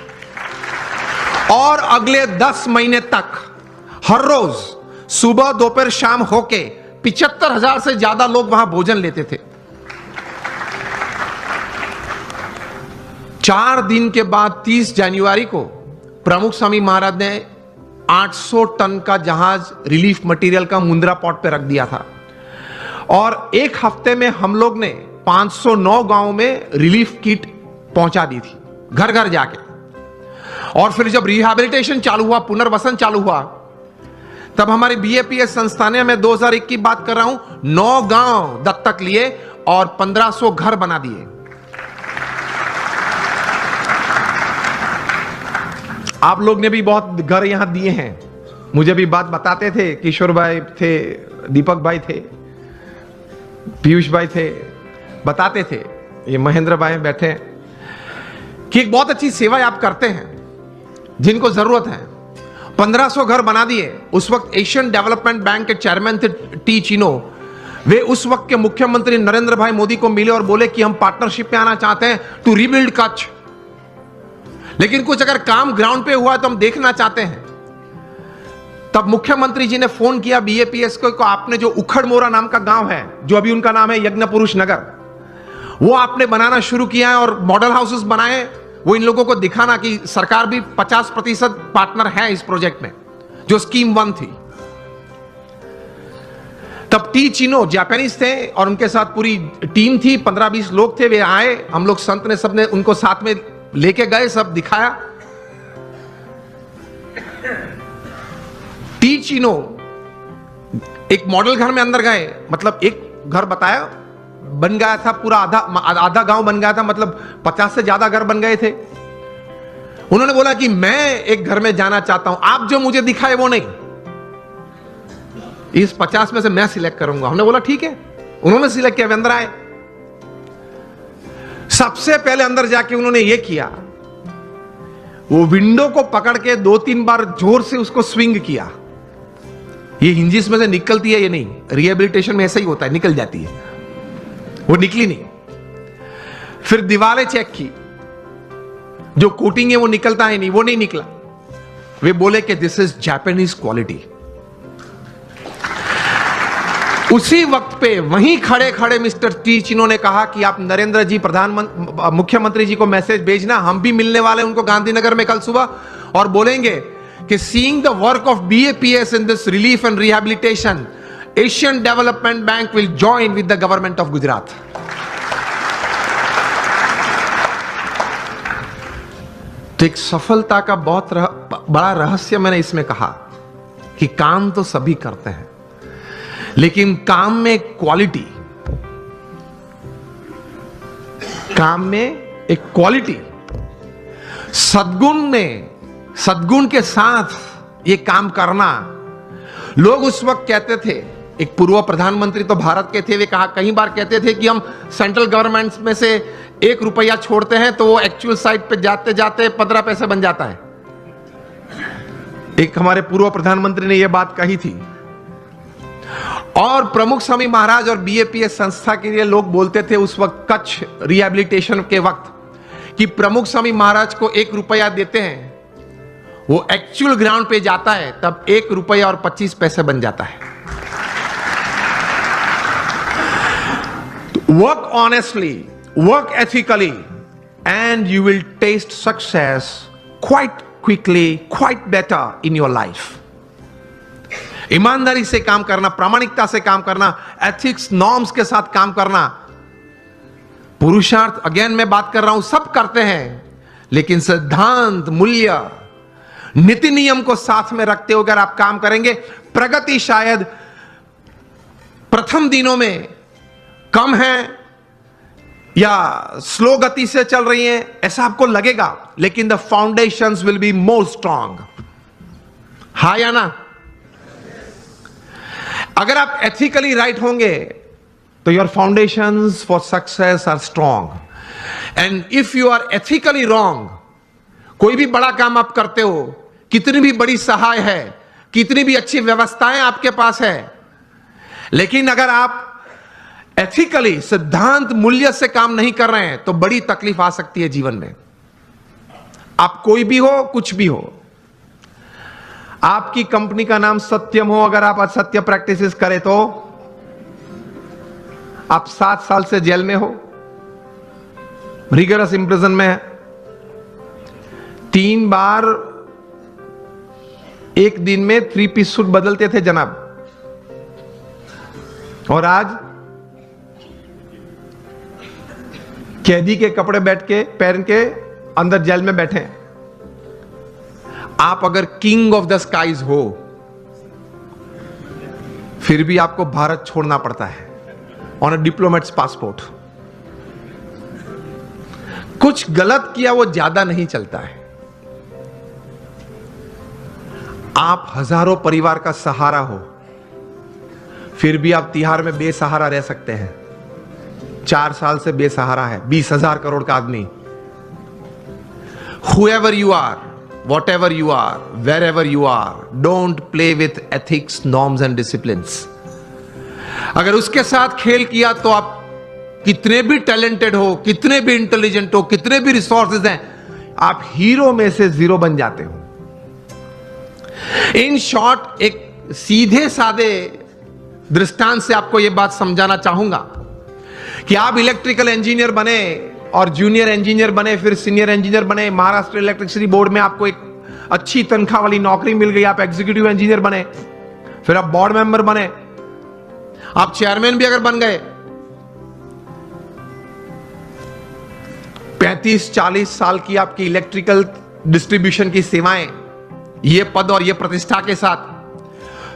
और अगले 10 महीने तक हर रोज सुबह, दोपहर, शाम होके 75,000 से ज्यादा लोग वहां भोजन लेते थे। 4 दिन के बाद 30 जनवरी को प्रमुख स्वामी महाराज ने 800 टन का जहाज रिलीफ मटेरियल का मुंद्रा पोर्ट पे रख दिया था, और एक हफ्ते में हम लोग ने 509 गांवों में रिलीफ किट पहुंचा दी थी, घर घर जाके। और फिर जब रिहैबिलिटेशन चालू हुआ, पुनर्वसन चालू हुआ, तब हमारी BAPS संस्था ने, मैं 2001 की बात कर रहा हूं, 9 गांव दत्तक लिए और 1500 घर बना दिए। आप लोग ने भी बहुत घर यहां दिए हैं। मुझे भी बात बताते थे, किशोर भाई थे, दीपक भाई थे, पीयूष भाई थे, बताते थे, ये महेंद्र भाई बैठे हैं, कि एक बहुत अच्छी सेवा आप करते हैं जिनको जरूरत है। 1500 घर बना दिए। उस वक्त एशियन डेवलपमेंट बैंक के चेयरमैन थे टी चिनो। वे उस वक्त के मुख्यमंत्री नरेंद्र भाई मोदी को मिले और बोले कि हम पार्टनरशिप में आना चाहते हैं टू रीबिल्ड कच्छ, लेकिन कुछ अगर काम ग्राउंड पे हुआ तो हम देखना चाहते हैं। तब मुख्यमंत्री जी ने फोन किया BAPS को, आपने जो उखड़ मोरा नाम का गांव है, जो अभी उनका नाम है यज्ञ पुरुष नगर, वो आपने बनाना शुरू किया है और मॉडल हाउसेस बनाए, वो इन लोगों को दिखाना कि सरकार भी 50% पार्टनर है इस प्रोजेक्ट में, जो स्कीम 1 थी। तब टी चिनो जापानीज थे और उनके साथ पूरी टीम थी, 15-20 लोग थे। वे आए, हम लोग संत ने सबने उनको साथ में लेके गए, सब दिखाया। टी चिनो एक मॉडल घर में अंदर गए, मतलब एक घर बताया, बन गया था पूरा, आधा गांव बन गया था, मतलब 50 से ज्यादा घर बन गए थे। उन्होंने बोला कि मैं एक घर में जाना चाहता हूं, आप जो मुझे दिखाए वो नहीं, इस 50 में से मैं सिलेक्ट करूंगा। हमने बोला ठीक है, उन्होंने सिलेक्ट किया, वे अंदर आए। सबसे पहले अंदर जाके उन्होंने ये किया, वो विंडो को पकड़ के 2-3 बार जोर से उसको स्विंग किया। ये हिंजिस में से निकलती है, ये नहीं, रिहेबिलिटेशन में ऐसा ही होता है, निकल जाती है, वो निकली नहीं। फिर दीवारें चेक की, जो कोटिंग है वो निकलता है नहीं, वो नहीं निकला। वे बोले कि दिस इज जापानीज क्वालिटी। उसी वक्त पे वहीं खड़े खड़े मिस्टर टी चिनो ने कहा कि आप नरेंद्र जी मुख्यमंत्री जी को मैसेज भेजना, हम भी मिलने वाले उनको गांधीनगर में कल सुबह, और बोलेंगे कि seeing the work of BAPS in this relief and rehabilitation, Asian development bank will join with the government of Gujarat. तो एक सफलता का बहुत बड़ा रहस्य मैंने इसमें कहा कि काम तो सभी करते हैं, लेकिन काम में क्वालिटी, काम में एक क्वालिटी, सद्गुण के साथ ये काम करना। लोग उस वक्त कहते थे, एक पूर्व प्रधानमंत्री तो भारत के थे, वे कई बार कहते थे कि हम सेंट्रल गवर्नमेंट में से 1 रुपया छोड़ते हैं तो वो एक्चुअल साइट पे जाते जाते 15 पैसे बन जाता है। एक हमारे पूर्व प्रधानमंत्री ने यह बात कही थी। और प्रमुख स्वामी महाराज और BAPS संस्था के लिए लोग बोलते थे उस वक्त, कच्छ रिहैबिलिटेशन के वक्त, कि प्रमुख स्वामी महाराज को 1 रुपया देते हैं, वो एक्चुअल ग्राउंड पे जाता है तब 1 रुपया और 25 पैसे बन जाता है। Work honestly, work ethically, and you will test success quite quickly, quite better in your life. ईमानदारी से काम करना, प्रामाणिकता से काम करना, एथिक्स नॉर्म्स के साथ काम करना। पुरुषार्थ, अगेन मैं बात कर रहा हूं, सब करते हैं, लेकिन सिद्धांत, मूल्य, नीति नियम को साथ में रखते हुए अगर आप काम करेंगे, प्रगति शायद प्रथम दिनों में कम है या स्लो गति से चल रही है ऐसा आपको लगेगा, लेकिन the foundations will be more strong. हाँ या ना? अगर आप एथिकली राइट होंगे तो your foundations for success are strong. And if you are ethically wrong, कोई भी बड़ा काम आप करते हो, कितनी भी बड़ी सहाय है, कितनी भी अच्छी व्यवस्थाएं आपके पास है, लेकिन अगर आप एथिकली, सिद्धांत, मूल्य से काम नहीं कर रहे हैं तो बड़ी तकलीफ आ सकती है जीवन में। आप कोई भी हो, कुछ भी हो, आपकी कंपनी का नाम सत्यम हो, अगर आप असत्य प्रैक्टिसेस करें तो आप 7 साल से जेल में हो, रिगरस इम्प्रिजन में है। 3 बार एक दिन में 3 पीस सूट बदलते थे जनाब, और आज कैदी के कपड़े बैठ के पहन के अंदर जेल में बैठे हैं। आप अगर किंग ऑफ द स्काईज हो, फिर भी आपको भारत छोड़ना पड़ता है ऑन अ डिप्लोमेट्स पासपोर्ट। कुछ गलत किया वो ज्यादा नहीं चलता है। आप हजारों परिवार का सहारा हो, फिर भी आप तिहाड़ में बेसहारा रह सकते हैं। 4 साल से बेसहारा है 20,000 करोड़ का आदमी। Whoever you are, whatever you are, wherever you are, don't play with ethics, norms and disciplines. अगर उसके साथ खेल किया तो आप कितने भी टैलेंटेड हो, कितने भी इंटेलिजेंट हो, कितने भी रिसोर्सेज हैं, आप हीरो में से 0 बन जाते हो। इन शॉर्ट, एक सीधे साधे दृष्टांत से आपको यह बात समझाना चाहूंगा कि आप इलेक्ट्रिकल इंजीनियर बने और जूनियर इंजीनियर बने, फिर सीनियर इंजीनियर बने, महाराष्ट्र इलेक्ट्रिसिटी बोर्ड में आपको एक अच्छी तनख्वाह वाली नौकरी मिल गई, आप एग्जीक्यूटिव इंजीनियर बने, फिर आप बोर्ड मेंबर बने, आप चेयरमैन भी अगर बन गए, 35-40 साल की आपकी इलेक्ट्रिकल डिस्ट्रीब्यूशन की सेवाएं, ये पद और ये प्रतिष्ठा के साथ,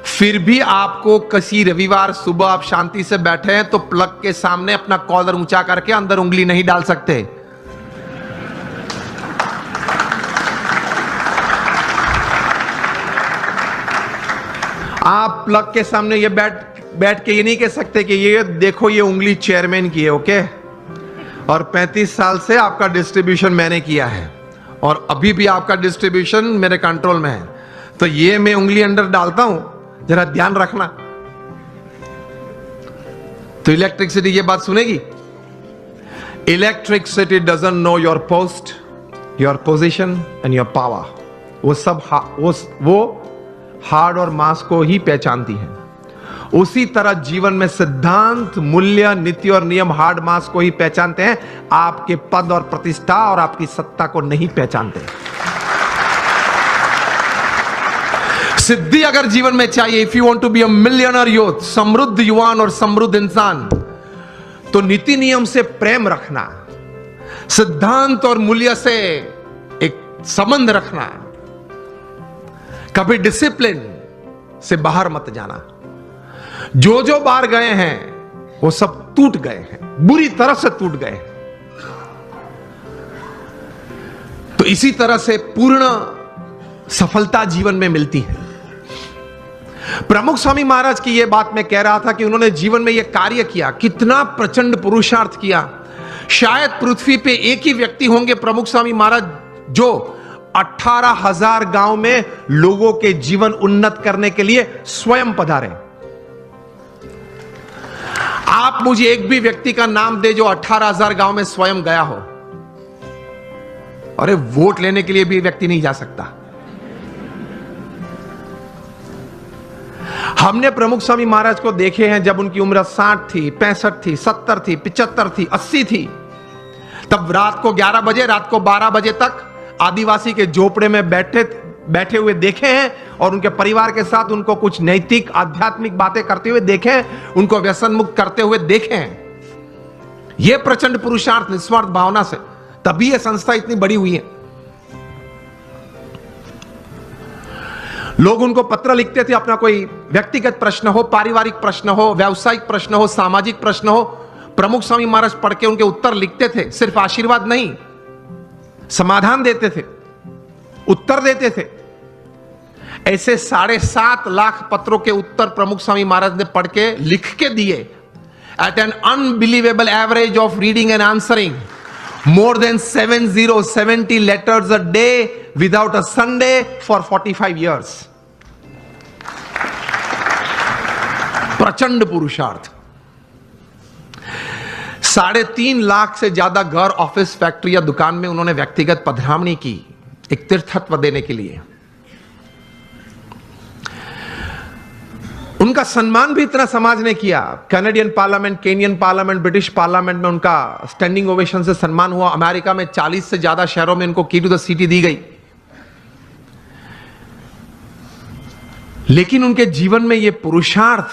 फिर भी आपको किसी रविवार सुबह आप शांति से बैठे हैं तो प्लग के सामने अपना कॉलर ऊंचा करके अंदर उंगली नहीं डाल सकते। आप प्लग के सामने ये बैठ के ये नहीं कह सकते कि ये देखो ये उंगली चेयरमैन की है, ओके, और 35 साल से आपका डिस्ट्रीब्यूशन मैंने किया है और अभी भी आपका डिस्ट्रीब्यूशन मेरे कंट्रोल में है, तो ये मैं उंगली अंदर डालता हूं, जरा ध्यान रखना। तो इलेक्ट्रिसिटी ये बात सुनेगी। Electricity doesn't know your post, your position and your power. वो सब वो हार्ड और मास को ही पहचानती है। उसी तरह जीवन में सिद्धांत, मूल्य, नीति और नियम हार्ड मास को ही पहचानते हैं, आपके पद और प्रतिष्ठा और आपकी सत्ता को नहीं पहचानते। सिद्धि अगर जीवन में चाहिए, if you want to be a millionaire youth, समृद्ध युवान और समृद्ध इंसान, तो नीति नियम से प्रेम रखना, सिद्धांत और मूल्य से एक संबंध रखना, कभी डिसिप्लिन से बाहर मत जाना। जो बाहर गए हैं वो सब टूट गए हैं, बुरी तरह से टूट गए हैं। तो इसी तरह से पूर्ण सफलता जीवन में मिलती है। प्रमुख स्वामी महाराज की यह बात मैं कह रहा था कि उन्होंने जीवन में यह कार्य किया, कितना प्रचंड पुरुषार्थ किया। शायद पृथ्वी पे एक ही व्यक्ति होंगे प्रमुख स्वामी महाराज जो 18,000 गांव में लोगों के जीवन उन्नत करने के लिए स्वयं पधारे। आप मुझे एक भी व्यक्ति का नाम दे जो 18,000 गांव में स्वयं गया हो। अरे वोट लेने के लिए भी व्यक्ति नहीं जा सकता। हमने प्रमुख स्वामी महाराज को देखे हैं जब उनकी उम्र 60 थी, 65 थी, 70 थी, 75 थी, 80 थी, तब रात को 11 बजे, रात को 12 बजे तक आदिवासी के झोपड़े में बैठे हुए देखे हैं और उनके परिवार के साथ उनको कुछ नैतिक आध्यात्मिक बातें करते हुए देखे हैं, उनको व्यसन मुक्त करते हुए देखे हैं। यह प्रचंड पुरुषार्थ, निस्वार्थ भावना से, तभी यह संस्था इतनी बड़ी हुई है। लोग उनको पत्र लिखते थे, अपना कोई व्यक्तिगत प्रश्न हो, पारिवारिक प्रश्न हो, व्यावसायिक प्रश्न हो, सामाजिक प्रश्न हो, प्रमुख स्वामी महाराज पढ़ के उनके उत्तर लिखते थे। सिर्फ आशीर्वाद नहीं, समाधान देते थे, उत्तर देते थे। ऐसे 7.5 लाख पत्रों के उत्तर प्रमुख स्वामी महाराज ने पढ़ के लिख के दिए। At an unbelievable average of reading and answering more than 70 letters a day without a Sunday for 45 years. प्रचंड पुरुषार्थ। 3.5 लाख से ज्यादा घर, ऑफिस, फैक्ट्री या दुकान में उन्होंने व्यक्तिगत पधरामणी की, एक तीर्थत्व देने के लिए। उनका सम्मान भी इतना समाज ने किया। Canadian parliament, Kenyon parliament, British parliament में उनका स्टैंडिंग ओवेशन से सम्मान हुआ। अमेरिका में 40 से ज्यादा शहरों में उनको की टू द सिटी दी गई। लेकिन उनके जीवन में यह पुरुषार्थ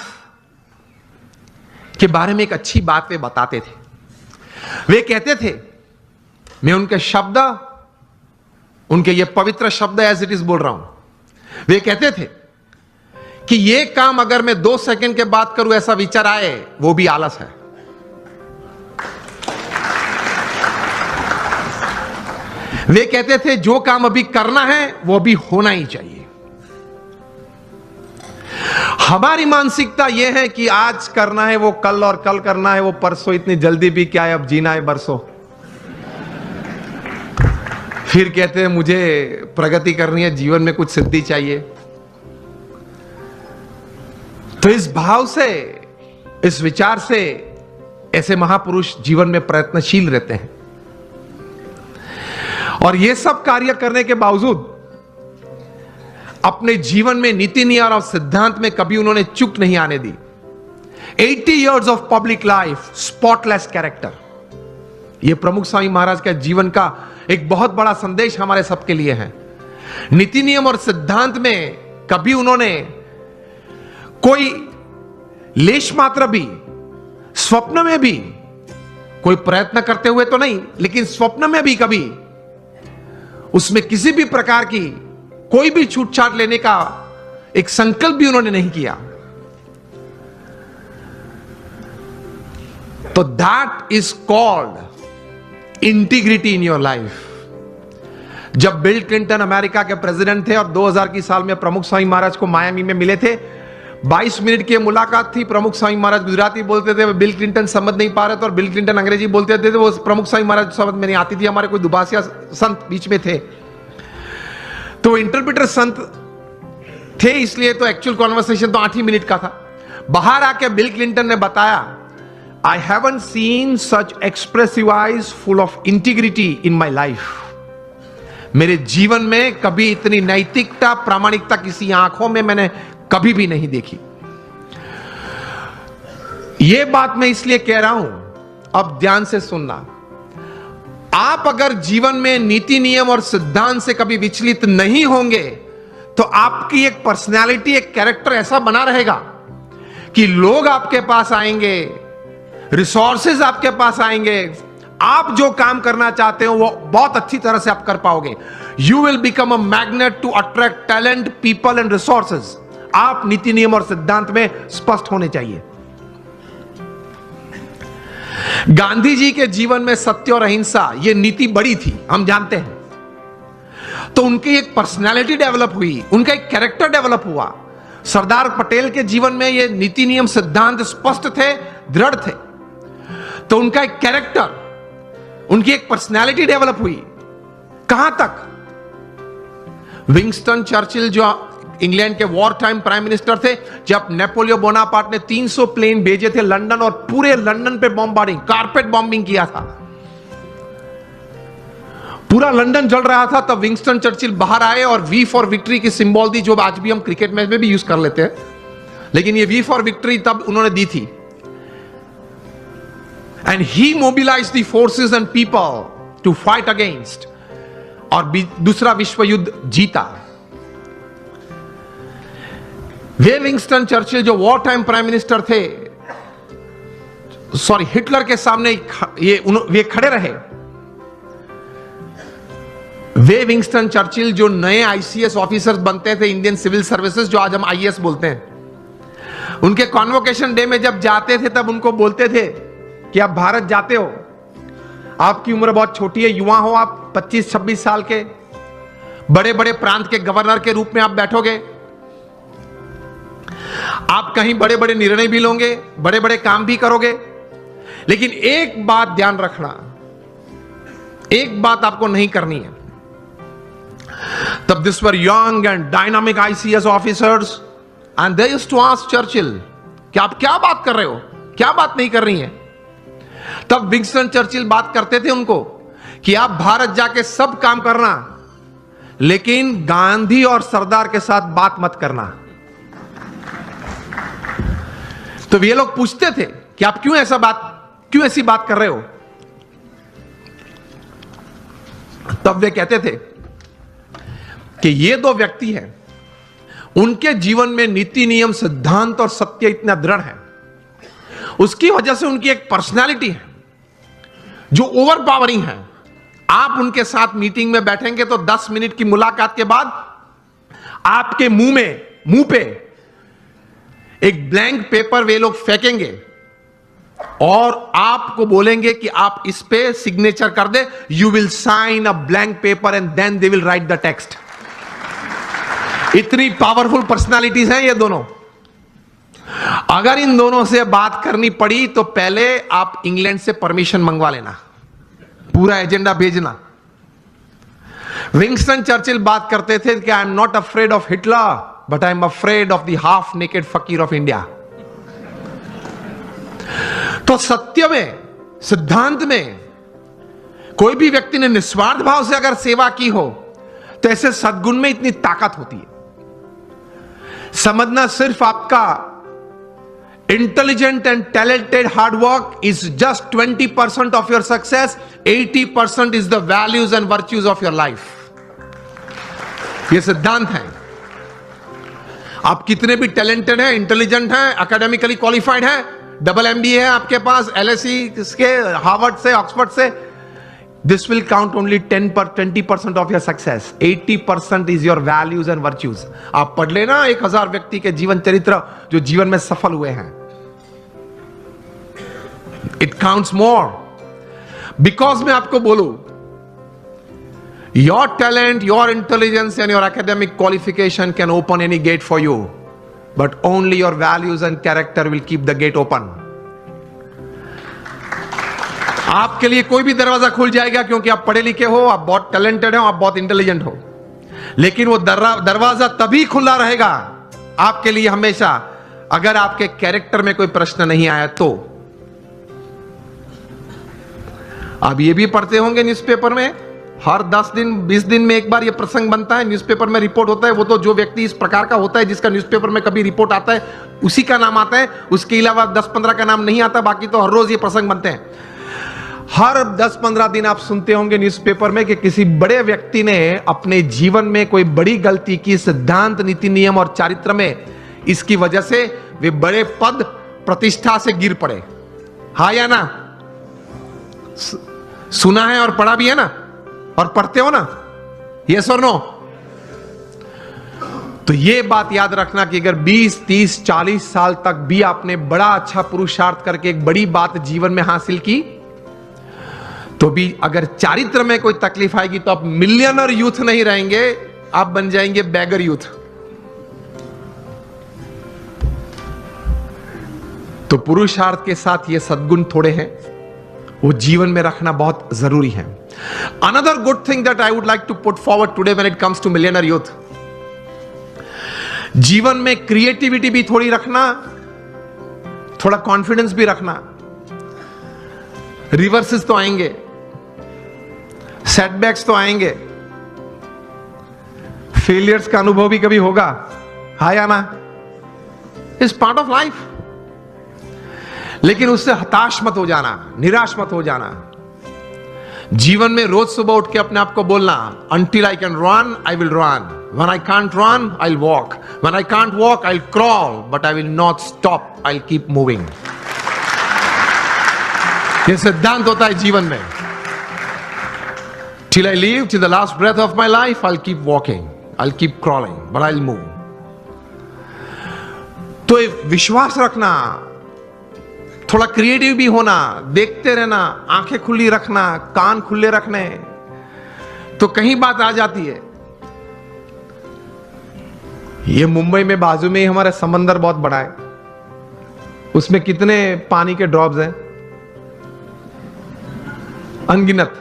के बारे में एक अच्छी बात वे बताते थे। वे कहते थे, मैं उनके शब्द, उनके ये पवित्र शब्द एज इट इज बोल रहा हूं। वे कहते थे कि ये काम अगर मैं 2 सेकंड के बाद करूं, ऐसा विचार आए, वो भी आलस है। वे कहते थे जो काम अभी करना है वो अभी होना ही चाहिए। हमारी मानसिकता यह है कि आज करना है वो कल, और कल करना है वो परसों। इतनी जल्दी भी क्या है, अब जीना है बरसों। फिर कहते हैं मुझे प्रगति करनी है, जीवन में कुछ सिद्धि चाहिए। तो इस भाव से, इस विचार से ऐसे महापुरुष जीवन में प्रयत्नशील रहते हैं। और ये सब कार्य करने के बावजूद अपने जीवन में नीति नियम और सिद्धांत में कभी उन्होंने चूक नहीं आने दी। 80 years of public life, spotless character. यह प्रमुख स्वामी महाराज का जीवन का एक बहुत बड़ा संदेश हमारे सबके लिए है। नीति नियम और सिद्धांत में कभी उन्होंने कोई लेश मात्र भी, स्वप्न में भी, कोई प्रयत्न करते हुए तो नहीं, लेकिन स्वप्न में भी कभी उसमें किसी भी प्रकार की कोई भी छूटछाट लेने का एक संकल्प भी उन्होंने नहीं किया। तो that is called integrity in your life. जब बिल क्लिंटन अमेरिका के प्रेसिडेंट थे और 2000 की साल में प्रमुख स्वामी महाराज को मायामी में मिले थे, 22 मिनट की मुलाकात थी। प्रमुख स्वामी महाराज गुजराती बोलते थे, बिल क्लिंटन समझ नहीं पा रहे थे, और बिल क्लिंटन अंग्रेजी बोलते थे, वो प्रमुख स्वामी महाराज समझ में नहीं आती थी। हमारे कोई दुबासिया संत बीच में थे, तो इंटरप्रेटर संत थे, इसलिए तो एक्चुअल कॉन्वर्सेशन तो 8 ही मिनट का था। बाहर आके बिल क्लिंटन ने बताया, I haven't seen such expressive eyes full of integrity in my life. मेरे जीवन में कभी इतनी नैतिकता, प्रामाणिकता किसी आंखों में मैंने कभी भी नहीं देखी। यह बात मैं इसलिए कह रहा हूं, अब ध्यान से सुनना। आप अगर जीवन में नीति नियम और सिद्धांत से कभी विचलित नहीं होंगे, तो आपकी एक पर्सनैलिटी, एक कैरेक्टर ऐसा बना रहेगा कि लोग आपके पास आएंगे, रिसोर्सेज आपके पास आएंगे, आप जो काम करना चाहते हो वो बहुत अच्छी तरह से आप कर पाओगे। You will become a magnet to attract talent, people and resources. आप नीति नियम और सिद्धांत में स्पष्ट होने चाहिए। गांधी जी के जीवन में सत्य और अहिंसा ये नीति बड़ी थी, हम जानते हैं। तो उनकी एक पर्सनालिटी डेवलप हुई, उनका एक कैरेक्टर डेवलप हुआ। सरदार पटेल के जीवन में ये नीति नियम सिद्धांत स्पष्ट थे, दृढ़ थे। तो उनका एक कैरेक्टर, उनकी एक पर्सनालिटी डेवलप हुई। कहां तक? विंस्टन चर्चिल जो इंग्लैंड के वॉर टाइम प्राइम मिनिस्टर थे, जब नेपोलियन बोनापार्ट ने 300 प्लेन भेजे थे लंदन और पूरे लंदन पे बॉम्बार्डिंग, कारपेट बॉम्बिंग किया था, पूरा लंदन जल रहा था, तब विंस्टन चर्चिल बाहर आए और वी फॉर विक्ट्री की सिंबल दी, जो आज भी हम क्रिकेट मैच में भी यूज कर लेते हैं, लेकिन ये वी फॉर विक्ट्री तब उन्होंने दी थी। And he mobilised the forces and people to fight against, और दूसरा विश्व युद्ध जीता। वे विंस्टन चर्चिल जो वॉर टाइम प्राइम मिनिस्टर थे, सॉरी हिटलर के सामने ये खड़े रहे। वे विंस्टन चर्चिल जो नए आईसीएस ऑफिसर्स बनते थे, इंडियन सिविल सर्विसेज, जो आज हम आईएएस बोलते हैं, उनके कॉन्वोकेशन डे में जब जाते थे तब उनको बोलते थे कि आप भारत जाते हो, आपकी उम्र बहुत छोटी है, युवा हो आप, 25-26 साल के, बड़े बड़े प्रांत के गवर्नर के रूप में आप बैठोगे, आप कहीं बड़े बड़े निर्णय भी लोगे, बड़े बड़े काम भी करोगे, लेकिन एक बात ध्यान रखना, एक बात आपको नहीं करनी है। तब this were young and dynamic ICS officers and they used to ask Churchill कि आप क्या बात कर रहे हो, क्या बात नहीं कर रही है। तब विंस्टन चर्चिल बात करते थे उनको कि आप भारत जाके सब काम करना, लेकिन गांधी और सरदार के साथ बात मत करना। तो ये लोग पूछते थे कि आप क्यों ऐसी बात कर रहे हो। तब वे कहते थे कि ये दो व्यक्ति हैं, उनके जीवन में नीति नियम सिद्धांत और सत्य इतना दृढ़ है, उसकी वजह से उनकी एक पर्सनालिटी है जो ओवर पावरिंग है। आप उनके साथ मीटिंग में बैठेंगे तो 10 मिनट की मुलाकात के बाद आपके मुंह पे एक ब्लैंक पेपर वे लोग फेंकेंगे और आपको बोलेंगे कि आप इस पे सिग्नेचर कर दे। You will sign a blank paper and then they will write the text. इतनी पावरफुल पर्सनालिटीज हैं ये दोनों। अगर इन दोनों से बात करनी पड़ी तो पहले आप इंग्लैंड से परमिशन मंगवा लेना, पूरा एजेंडा भेजना। विंस्टन चर्चिल बात करते थे कि I am not afraid of Hitler but I am afraid of the half naked फकीर ऑफ इंडिया। तो सत्य में, सिद्धांत में कोई भी व्यक्ति ने निस्वार्थ भाव से अगर सेवा की हो तो ऐसे सद्गुण में इतनी ताकत होती है। समझना सिर्फ आपका Intelligent and talented hard work is just 20% of your success. 80% is the values and virtues of your life. ये सिद्धांत है. आप कितने भी टैलेंटेड हैं, इंटेलिजेंट हैं, एकेडमिकली क्वालिफाइड हैं, डबल MBA है आपके पास, LSE के, हार्वर्ड से, ऑक्सफोर्ड से, this will count only 20% of your success. 80% is your values and virtues. आप पढ़ लेना 1000 व्यक्ति के जीवन चरित्र जो जीवन में सफल हुए हैं. It counts more. Because मैं आपको बोलूं, your talent, your intelligence and your academic qualification can open any gate for you, but only your values and character will keep the gate open. आपके लिए कोई भी दरवाजा खुल जाएगा क्योंकि आप पढ़े लिखे हो, आप बहुत टैलेंटेड हो, आप बहुत इंटेलिजेंट हो, लेकिन वो दरवाजा तभी खुला रहेगा आपके लिए हमेशा अगर आपके कैरेक्टर में कोई प्रश्न नहीं आया तो. आप ये भी पढ़ते होंगे न्यूज़पेपर में, हर 10 दिन 20 दिन में एक बार ये प्रसंग बनता है, न्यूज़पेपर में रिपोर्ट होता है. वो तो जो व्यक्ति इस प्रकार का होता है जिसका न्यूज़पेपर में कभी रिपोर्ट आता है उसी का नाम आता है, उसके अलावा 10-15 का नाम नहीं आता. बाकी तो हर रोज ये प्रसंग बनते हैं. हर 10-15 दिन आप सुनते होंगे न्यूज़पेपर में कि किसी बड़े व्यक्ति ने अपने जीवन में कोई बड़ी गलती की, सिद्धांत, नीति, नियम और चारित्र में. इसकी वजह से वे बड़े पद प्रतिष्ठा से गिर पड़े. हाँ या ना? सुना है और पढ़ा भी है ना, और पढ़ते हो ना, यस और नो? तो ये बात याद रखना कि अगर 20, 30, 40 साल तक भी आपने बड़ा अच्छा पुरुषार्थ करके एक बड़ी बात जीवन में हासिल की, तो भी अगर चारित्र में कोई तकलीफ आएगी तो आप मिलियनर यूथ नहीं रहेंगे, आप बन जाएंगे बैगर यूथ. तो पुरुषार्थ के साथ ये सद्गुण थोड़े हैं, वो जीवन में रखना बहुत जरूरी है. Another good thing that I would like to put forward today when it comes to millionaire youth, जीवन में क्रिएटिविटी भी थोड़ी रखना, थोड़ा कॉन्फिडेंस भी रखना. रिवर्सेस तो आएंगे, सेटबैक्स तो आएंगे, फेलियर्स का अनुभव भी कभी होगा. हाँ या ना? It's part of life. लेकिन उससे हताश मत हो जाना, निराश मत हो जाना. जीवन में रोज सुबह उठ के अपने आप को बोलना, until I can run, I will run. When I can't run, I'll walk. When I can't walk, I'll crawl. But I will not stop. I'll keep moving. ये सिद्धांत होता है जीवन में. Till I live, till the last breath of my life, I'll keep walking. I'll keep crawling, but I'll move. तो विश्वास रखना, थोड़ा क्रिएटिव भी होना, देखते रहना, आंखें खुली रखना, कान खुले रखने, तो कहीं बात आ जाती है. ये मुंबई में बाजू में ही हमारा समंदर बहुत बड़ा है, उसमें कितने पानी के ड्रॉप्स हैं, अनगिनत.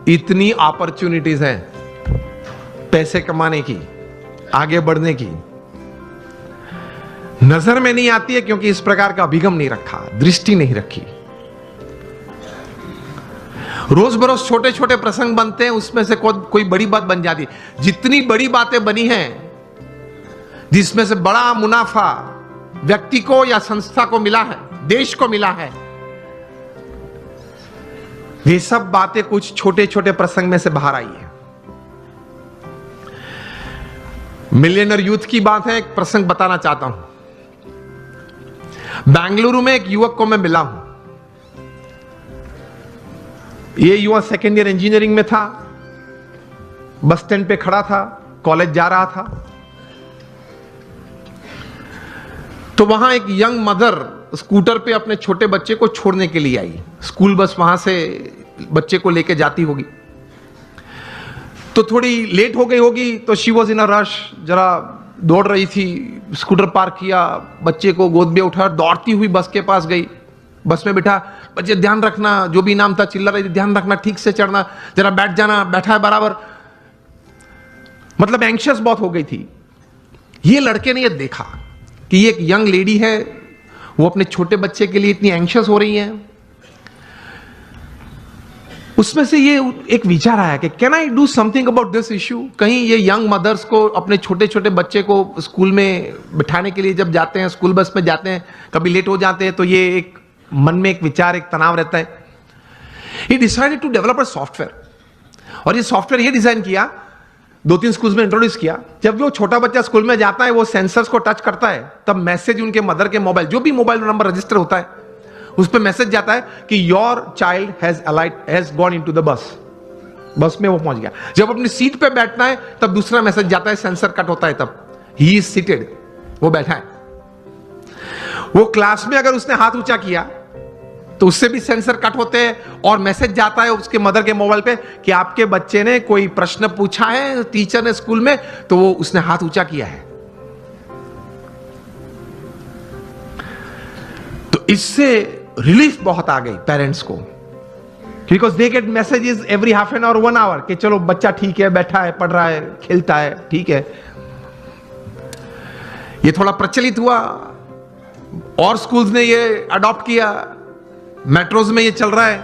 इतनी अपॉर्चुनिटीज हैं पैसे कमाने की, आगे बढ़ने की, नजर में नहीं आती है क्योंकि इस प्रकार का अभिगम नहीं रखा, दृष्टि नहीं रखी. रोज बरोज छोटे छोटे प्रसंग बनते हैं, उसमें से कोई बड़ी बात बन जाती. जितनी बड़ी बातें बनी हैं जिसमें से बड़ा मुनाफा व्यक्ति को या संस्था को मिला है, देश को मिला है, ये सब बातें कुछ छोटे छोटे प्रसंग में से बाहर आई है. मिलियनर यूथ की बात है. एक प्रसंग बताना चाहता हूं. बेंगलुरु में एक युवक को मैं मिला हूं. ये युवा सेकेंड ईयर इंजीनियरिंग में था, बस स्टैंड पे खड़ा था, कॉलेज जा रहा था. तो वहां एक यंग मदर स्कूटर पे अपने छोटे बच्चे को छोड़ने के लिए आई. स्कूल बस वहां से बच्चे को लेके जाती होगी, तो थोड़ी लेट हो गई होगी, तो she was in a rush, जरा दौड़ रही थी. स्कूटर पार्क किया, बच्चे को गोद में उठा, दौड़ती हुई बस के पास गई, बस में बिठा. बच्चे ध्यान रखना, जो भी नाम था चिल्ला रही थी, ध्यान रखना, ठीक से चढ़ना, जरा बैठ जाना, बैठा है बराबर. मतलब एंग्शियस बहुत हो गई थी. ये लड़के ने ये देखा कि ये एक यंग लेडी है, वो अपने छोटे बच्चे के लिए इतनी एंग्शियस हो रही है. उसमें से ये एक विचार आया कि can I do something about this issue. कहीं ये यंग मदर्स को, अपने छोटे छोटे बच्चे को स्कूल में बिठाने के लिए जब जाते हैं, स्कूल बस में जाते हैं, कभी लेट हो जाते हैं, तो ये एक मन में एक विचार, एक तनाव रहता है। He decided to develop a software, और ये सॉफ्टवेयर ये डिजाइन किया, 2-3 स्कूल्स में इंट्रोड्यूस किया। जब वो छोटा बच्चा स्कूल में जाता है, वो सेंसर्स को टच करता है, तब मैसेज उनके मदर के मोबाइल, जो भी मोबाइल नंबर रजिस्टर होता है, उस पर मैसेज जाता है कि your child has gone into the bus. बस में वो पहुंच गया। जब अपनी सीट पे बैठना है, तब दूसरा मैसेज जाता है, सेंसर कट होता है, तब ही इज सीटेड, वो बैठा है। वो क्लास में अगर उसने हाथ ऊंचा किया तो उससे भी सेंसर कट होते हैं, और मैसेज जाता है उसके मदर के मोबाइल पे कि आपके बच्चे ने कोई प्रश्न पूछा है टीचर ने स्कूल में, तो वो उसने हाथ ऊंचा किया है। तो इससे रिलीफ बहुत आ गई पेरेंट्स को, because they get messages every half an hour, 1 hour, कि चलो बच्चा ठीक है, बैठा है, पढ़ रहा है, खेलता है, ठीक है। ये थोड़ा प्रचलित हुआ और स्कूल्स ने ये अडॉप्ट किया, मेट्रोज में ये चल रहा है।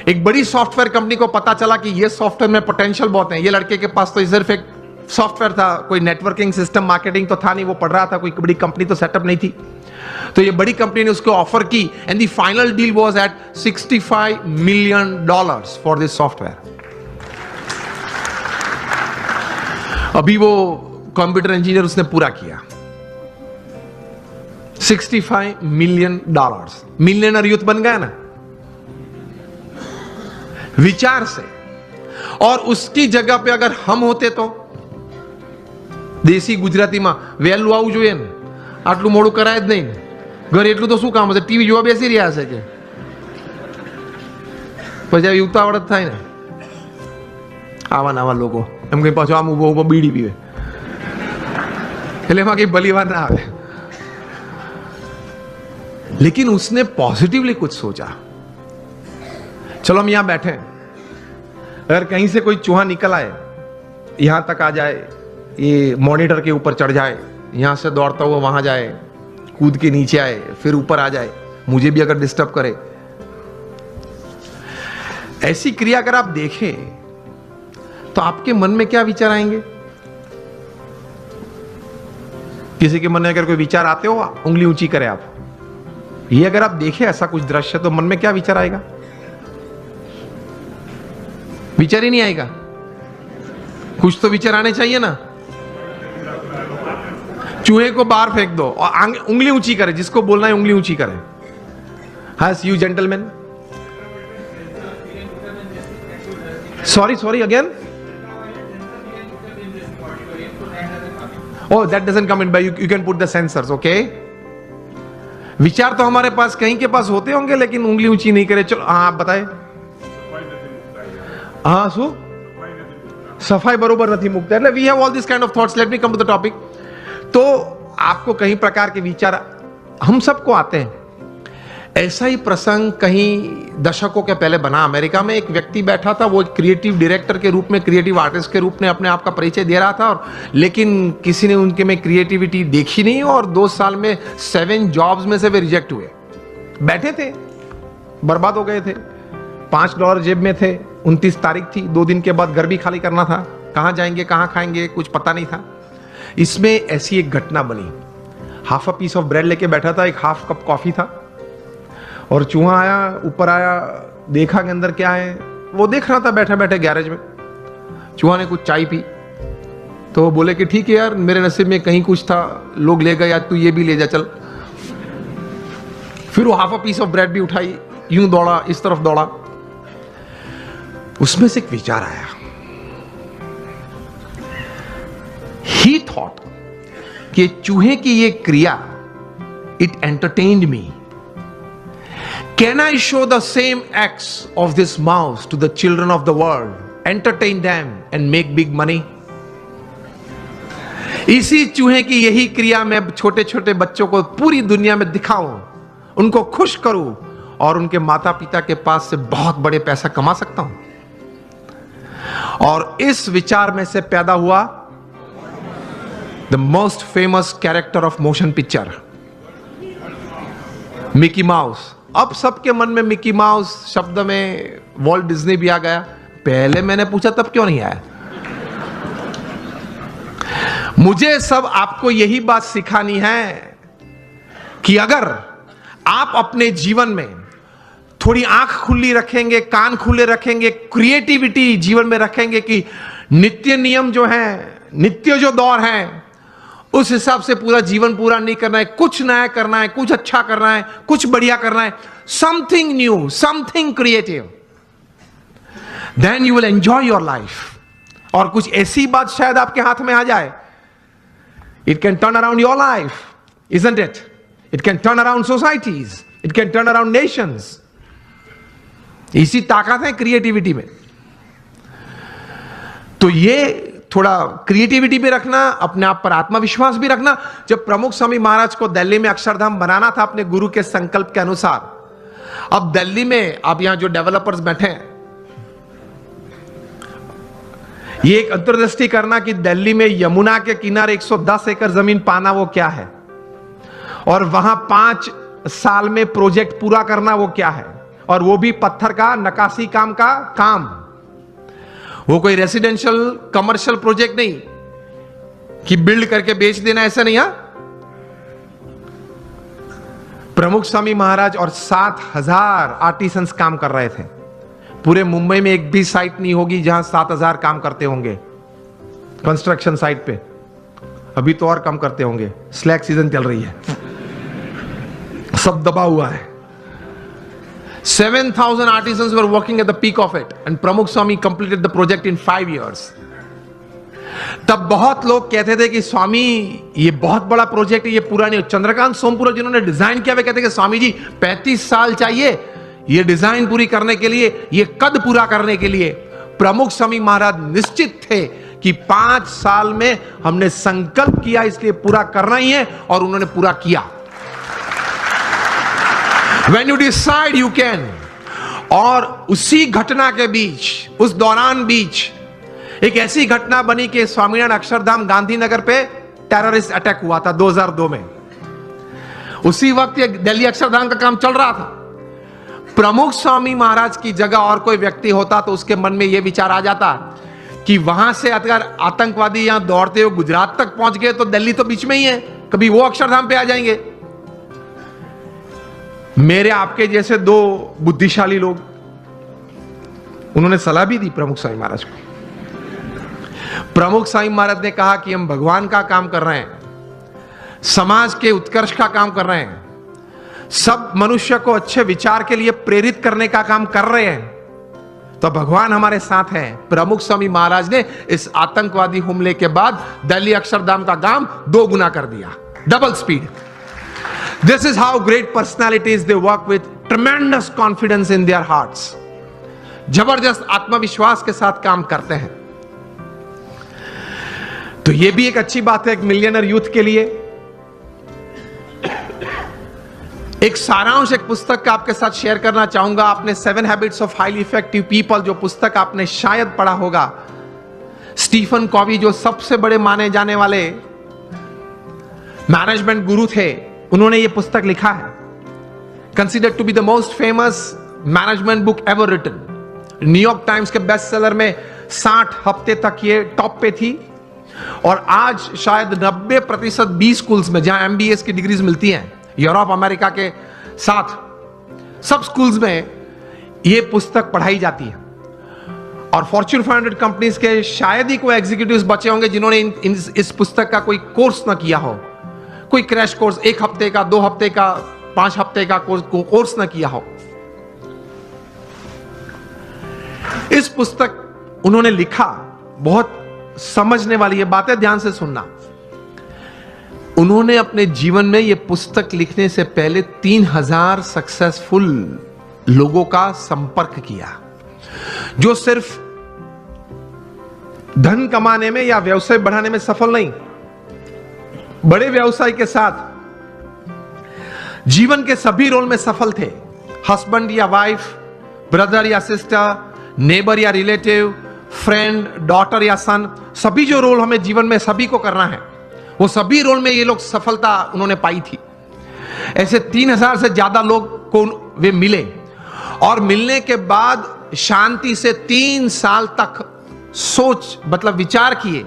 एक बड़ी सॉफ्टवेयर कंपनी को पता चला कि ये सॉफ्टवेयर में पोटेंशियल बहुत है। ये लड़के के पास तो सिर्फ एक सॉफ्टवेयर था, कोई नेटवर्किंग सिस्टम, मार्केटिंग तो था नहीं, वो पढ़ रहा था, कोई बड़ी कंपनी तो सेटअप नहीं थी। तो ये बड़ी कंपनी ने उसको ऑफर की, and the final deal was at $65 million for this software. अभी वो कंप्यूटर इंजीनियर उसने पूरा किया, $65 million। मिलियनर यूथ बन गया ना विचार से। और उसकी जगह पे अगर हम होते तो देसी गुजरातीમાં વહેલું આવવું જોઈએ ને, આટલું મોડું કરાય જ નહીં, ઘરે એટલું તો શું કામ હશે, ટીવી જોવા બેસી રહ્યા હશે, કે પછી આવી ઉતાવળ જ થાય ને। આવા નવા લોકો એમ કે પાછો આમ ઉભો ઉભો બીડી પીવે, એટલે એમાં કઈ ભલી વાત ના આવે। लेकिन उसने पॉजिटिवली कुछ सोचा। चलो हम यहां बैठे, अगर कहीं से कोई चूहा निकल आए, यहां तक आ जाए, ये मॉनिटर के ऊपर चढ़ जाए, यहां से दौड़ता हुआ वहां जाए, कूद के नीचे आए, फिर ऊपर आ जाए, मुझे भी अगर डिस्टर्ब करे, ऐसी क्रिया अगर आप देखें तो आपके मन में क्या विचार आएंगे? किसी के मन में अगर कोई विचार आते हो, उंगली ऊंची करें आप। ये अगर आप देखें ऐसा कुछ दृश्य, तो मन में क्या विचार आएगा? विचार ही नहीं आएगा। कुछ तो विचार आने चाहिए ना। चूहे को बाहर फेंक दो और उंगली ऊंची करे, जिसको बोलना है उंगली ऊंची करे। Has you gentlemen? Sorry again. Oh, that doesn't come in, but you can put the sensors, okay? विचार तो हमारे पास कहीं के पास होते होंगे, लेकिन उंगली ऊंची नहीं करे। चलो हाँ, आप बताए। हाँ, सो सफाई बरोबर नहीं मुकता है। We have all this kind of thoughts. Let me come to the topic. तो आपको कई प्रकार के विचार हम सबको आते हैं। ऐसा ही प्रसंग कहीं दशकों के पहले बना। अमेरिका में एक व्यक्ति बैठा था, वो क्रिएटिव डायरेक्टर के रूप में, क्रिएटिव आर्टिस्ट के रूप में अपने आप का परिचय दे रहा था, और लेकिन किसी ने उनके में क्रिएटिविटी देखी नहीं, और 2 साल में 7 जॉब्स में से वे रिजेक्ट हुए। बैठे थे, बर्बाद हो गए थे, $5 जेब में थे, 29 तारीख थी, 2 दिन के बाद घर भी खाली करना था, कहाँ जाएंगे कहाँ खाएंगे कुछ पता नहीं था। इसमें ऐसी एक घटना बनी। Half a piece of bread लेके बैठा था, एक हाफ कप कॉफी था, और चूहा आया, ऊपर आया, देखा कि अंदर क्या है। वो देख रहा था बैठे बैठे गैरेज में। चूहा ने कुछ चाय पी, तो वो बोले कि ठीक है यार, मेरे नसीब में कहीं कुछ था, लोग ले गए, आज तू ये भी ले जा चल। फिर वो half a piece of bread भी उठाई, यूं दौड़ा, इस तरफ दौड़ा। उसमें से एक विचार आया। ही थॉट कि चूहे की ये क्रिया, it entertained me. Can I show the same acts of this mouse to the children of the world, entertain them and make big money? इसी चूहे की यही क्रिया मैं छोटे छोटे बच्चों को पूरी दुनिया में दिखाऊं, उनको खुश करूं, और उनके माता पिता के पास से बहुत बड़े पैसा कमा सकता हूं। और इस विचार में से पैदा हुआ the most famous character of motion picture, Mickey mouse. अब सबके मन में मिकी माउस शब्द में वॉल्ट डिज्नी भी आ गया। पहले मैंने पूछा तब क्यों नहीं आया? मुझे सब आपको यही बात सिखानी है कि अगर आप अपने जीवन में थोड़ी आंख खुली रखेंगे, कान खुले रखेंगे, क्रिएटिविटी जीवन में रखेंगे कि नित्य नियम जो है, नित्य जो दौर है, उस हिसाब से पूरा जीवन पूरा नहीं करना है, कुछ नया करना है, कुछ अच्छा करना है, कुछ बढ़िया करना है, something new, something creative, then you will enjoy your life. और कुछ ऐसी बात शायद आपके हाथ में आ जाए, it can turn around your life, isn't it? It can turn around societies, it can turn around Nations. इसी ताकत है क्रिएटिविटी में। तो ये थोड़ा क्रिएटिविटी भी रखना, अपने आप पर आत्मविश्वास भी रखना। जब प्रमुख स्वामी महाराज को दिल्ली में अक्षरधाम बनाना था अपने गुरु के संकल्प के अनुसार, अब दिल्ली में आप यहां जो डेवलपर्स बैठे हैं, ये एक अंतर्दृष्टि करना कि दिल्ली में यमुना के किनारे 110 एकड़ जमीन पाना वो क्या है, और वहां 5 साल में प्रोजेक्ट पूरा करना वो क्या है, और वो भी पत्थर का नक्काशी काम का काम। वो कोई रेसिडेंशियल कमर्शियल प्रोजेक्ट नहीं कि बिल्ड करके बेच देना, ऐसा नहीं। प्रमुख स्वामी महाराज और 7,000 आर्टिसंस काम कर रहे थे। पूरे मुंबई में एक भी साइट नहीं होगी जहां 7,000 काम करते होंगे कंस्ट्रक्शन साइट पे। अभी तो और कम करते होंगे, स्लैक सीजन चल रही है, सब दबा हुआ है। 7,000 artisans were working at the peak of it, and Pramukh Swami completed the project in 5 years. तब बहुत लोग कहते थे कि स्वामी ये बहुत बड़ा प्रोजेक्ट है, ये पूरा नहीं। चंद्रकांत सोमपुरा जिन्होंने डिजाइन किया, वे कहते कि स्वामी जी 35 साल चाहिए ये डिजाइन पूरी करने के लिए, ये कद पूरा करने के लिए। प्रमुख स्वामी महाराज निश्चित थे कि 5 साल में हमने संकल्प किया, इसलिए पूरा करना ही है, और उन्होंने पूरा किया। When you decide you can। और उसी घटना के बीच, उस दौरान बीच एक ऐसी घटना बनी कि स्वामीनारायण अक्षरधाम गांधीनगर पे टेररिस्ट अटैक हुआ था 2002 में। उसी वक्त ये दिल्ली अक्षरधाम का काम चल रहा था। प्रमुख स्वामी महाराज की जगह और कोई व्यक्ति होता तो उसके मन में यह विचार आ जाता कि वहां से अगर आतंकवादी यहां दौड़ते हुए गुजरात तक पहुंच गए तो दिल्ली तो बीच में ही है, कभी वो अक्षरधाम पे आ जाएंगे। मेरे आपके जैसे 2 बुद्धिशाली लोग, उन्होंने सलाह भी दी प्रमुख स्वामी महाराज को। प्रमुख स्वामी महाराज ने कहा कि हम भगवान का काम कर रहे हैं, समाज के उत्कर्ष का काम कर रहे हैं, सब मनुष्य को अच्छे विचार के लिए प्रेरित करने का काम कर रहे हैं, तो भगवान हमारे साथ हैं। प्रमुख स्वामी महाराज ने इस आतंकवादी हमले के बाद दिल्ली अक्षरधाम का काम 2 गुना कर दिया, double speed. This is how great personalities they work with tremendous confidence in their hearts. जबरदस्त आत्मविश्वास के साथ काम करते हैं। तो यह भी एक अच्छी बात है एक मिलियनर यूथ के लिए। एक सारांश एक पुस्तक का आपके साथ शेयर करना चाहूंगा। आपने 7 habits of highly effective people जो पुस्तक आपने शायद पढ़ा होगा, स्टीफन कॉवी जो सबसे बड़े माने जाने वाले मैनेजमेंट गुरु थे, उन्होंने ये पुस्तक लिखा है। Considered to be the most famous management book ever written. New York Times के बेस्ट सेलर में 60 हफ्ते तक ये टॉप पे थी, और आज शायद 90% बी स्कूल्स में जहां MBA की डिग्रीज मिलती हैं यूरोप अमेरिका के साथ, सब स्कूल्स में ये पुस्तक पढ़ाई जाती है। और फॉर्च्यून 500 कंपनीज के शायद ही कोई एग्जीक्यूटिव्स बचे होंगे जिन्होंने इस पुस्तक का कोई कोर्स ना किया हो, कोई क्रैश कोर्स 1 हफ्ते का, 2 हफ्ते का, 5 हफ्ते का कोर्स ना किया हो। इस पुस्तक उन्होंने लिखा, बहुत समझने वाली ये बातें, ध्यान से सुनना। उन्होंने अपने जीवन में यह पुस्तक लिखने से पहले 3000 सक्सेसफुल लोगों का संपर्क किया, जो सिर्फ धन कमाने में या व्यवसाय बढ़ाने में सफल नहीं, बड़े व्यवसाय के साथ जीवन के सभी रोल में सफल थे। हस्बैंड या वाइफ, ब्रदर या सिस्टर, नेबर या रिलेटिव, फ्रेंड, डॉटर या सन, सभी जो रोल हमें जीवन में सभी को करना है, वो सभी रोल में ये लोग सफलता उन्होंने पाई थी। ऐसे 3000 से ज्यादा लोग को वे मिले, और मिलने के बाद शांति से 3 साल तक सोच मतलब विचार किए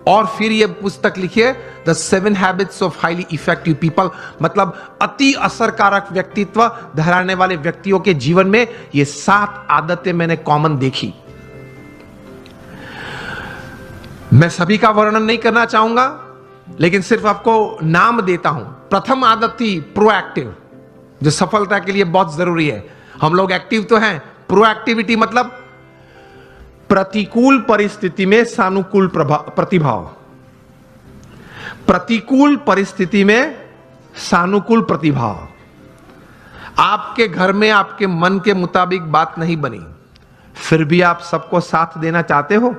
और फिर ये पुस्तक लिखिए, the 7 habits of highly effective people. मतलब अति असरकारक व्यक्तित्व धराने वाले व्यक्तियों के जीवन में ये 7 आदतें मैंने कॉमन देखी। मैं सभी का वर्णन नहीं करना चाहूंगा, लेकिन सिर्फ आपको नाम देता हूं। प्रथम आदत थी प्रोएक्टिव, जो सफलता के लिए बहुत जरूरी है। हम लोग एक्टिव तो हैं, प्रोएक्टिविटी मतलब प्रतिकूल परिस्थिति में सानुकूल प्रतिभाव। प्रतिकूल परिस्थिति में सानुकूल प्रतिभाव। आपके घर में आपके मन के मुताबिक बात नहीं बनी, फिर भी आप सबको साथ देना चाहते हो।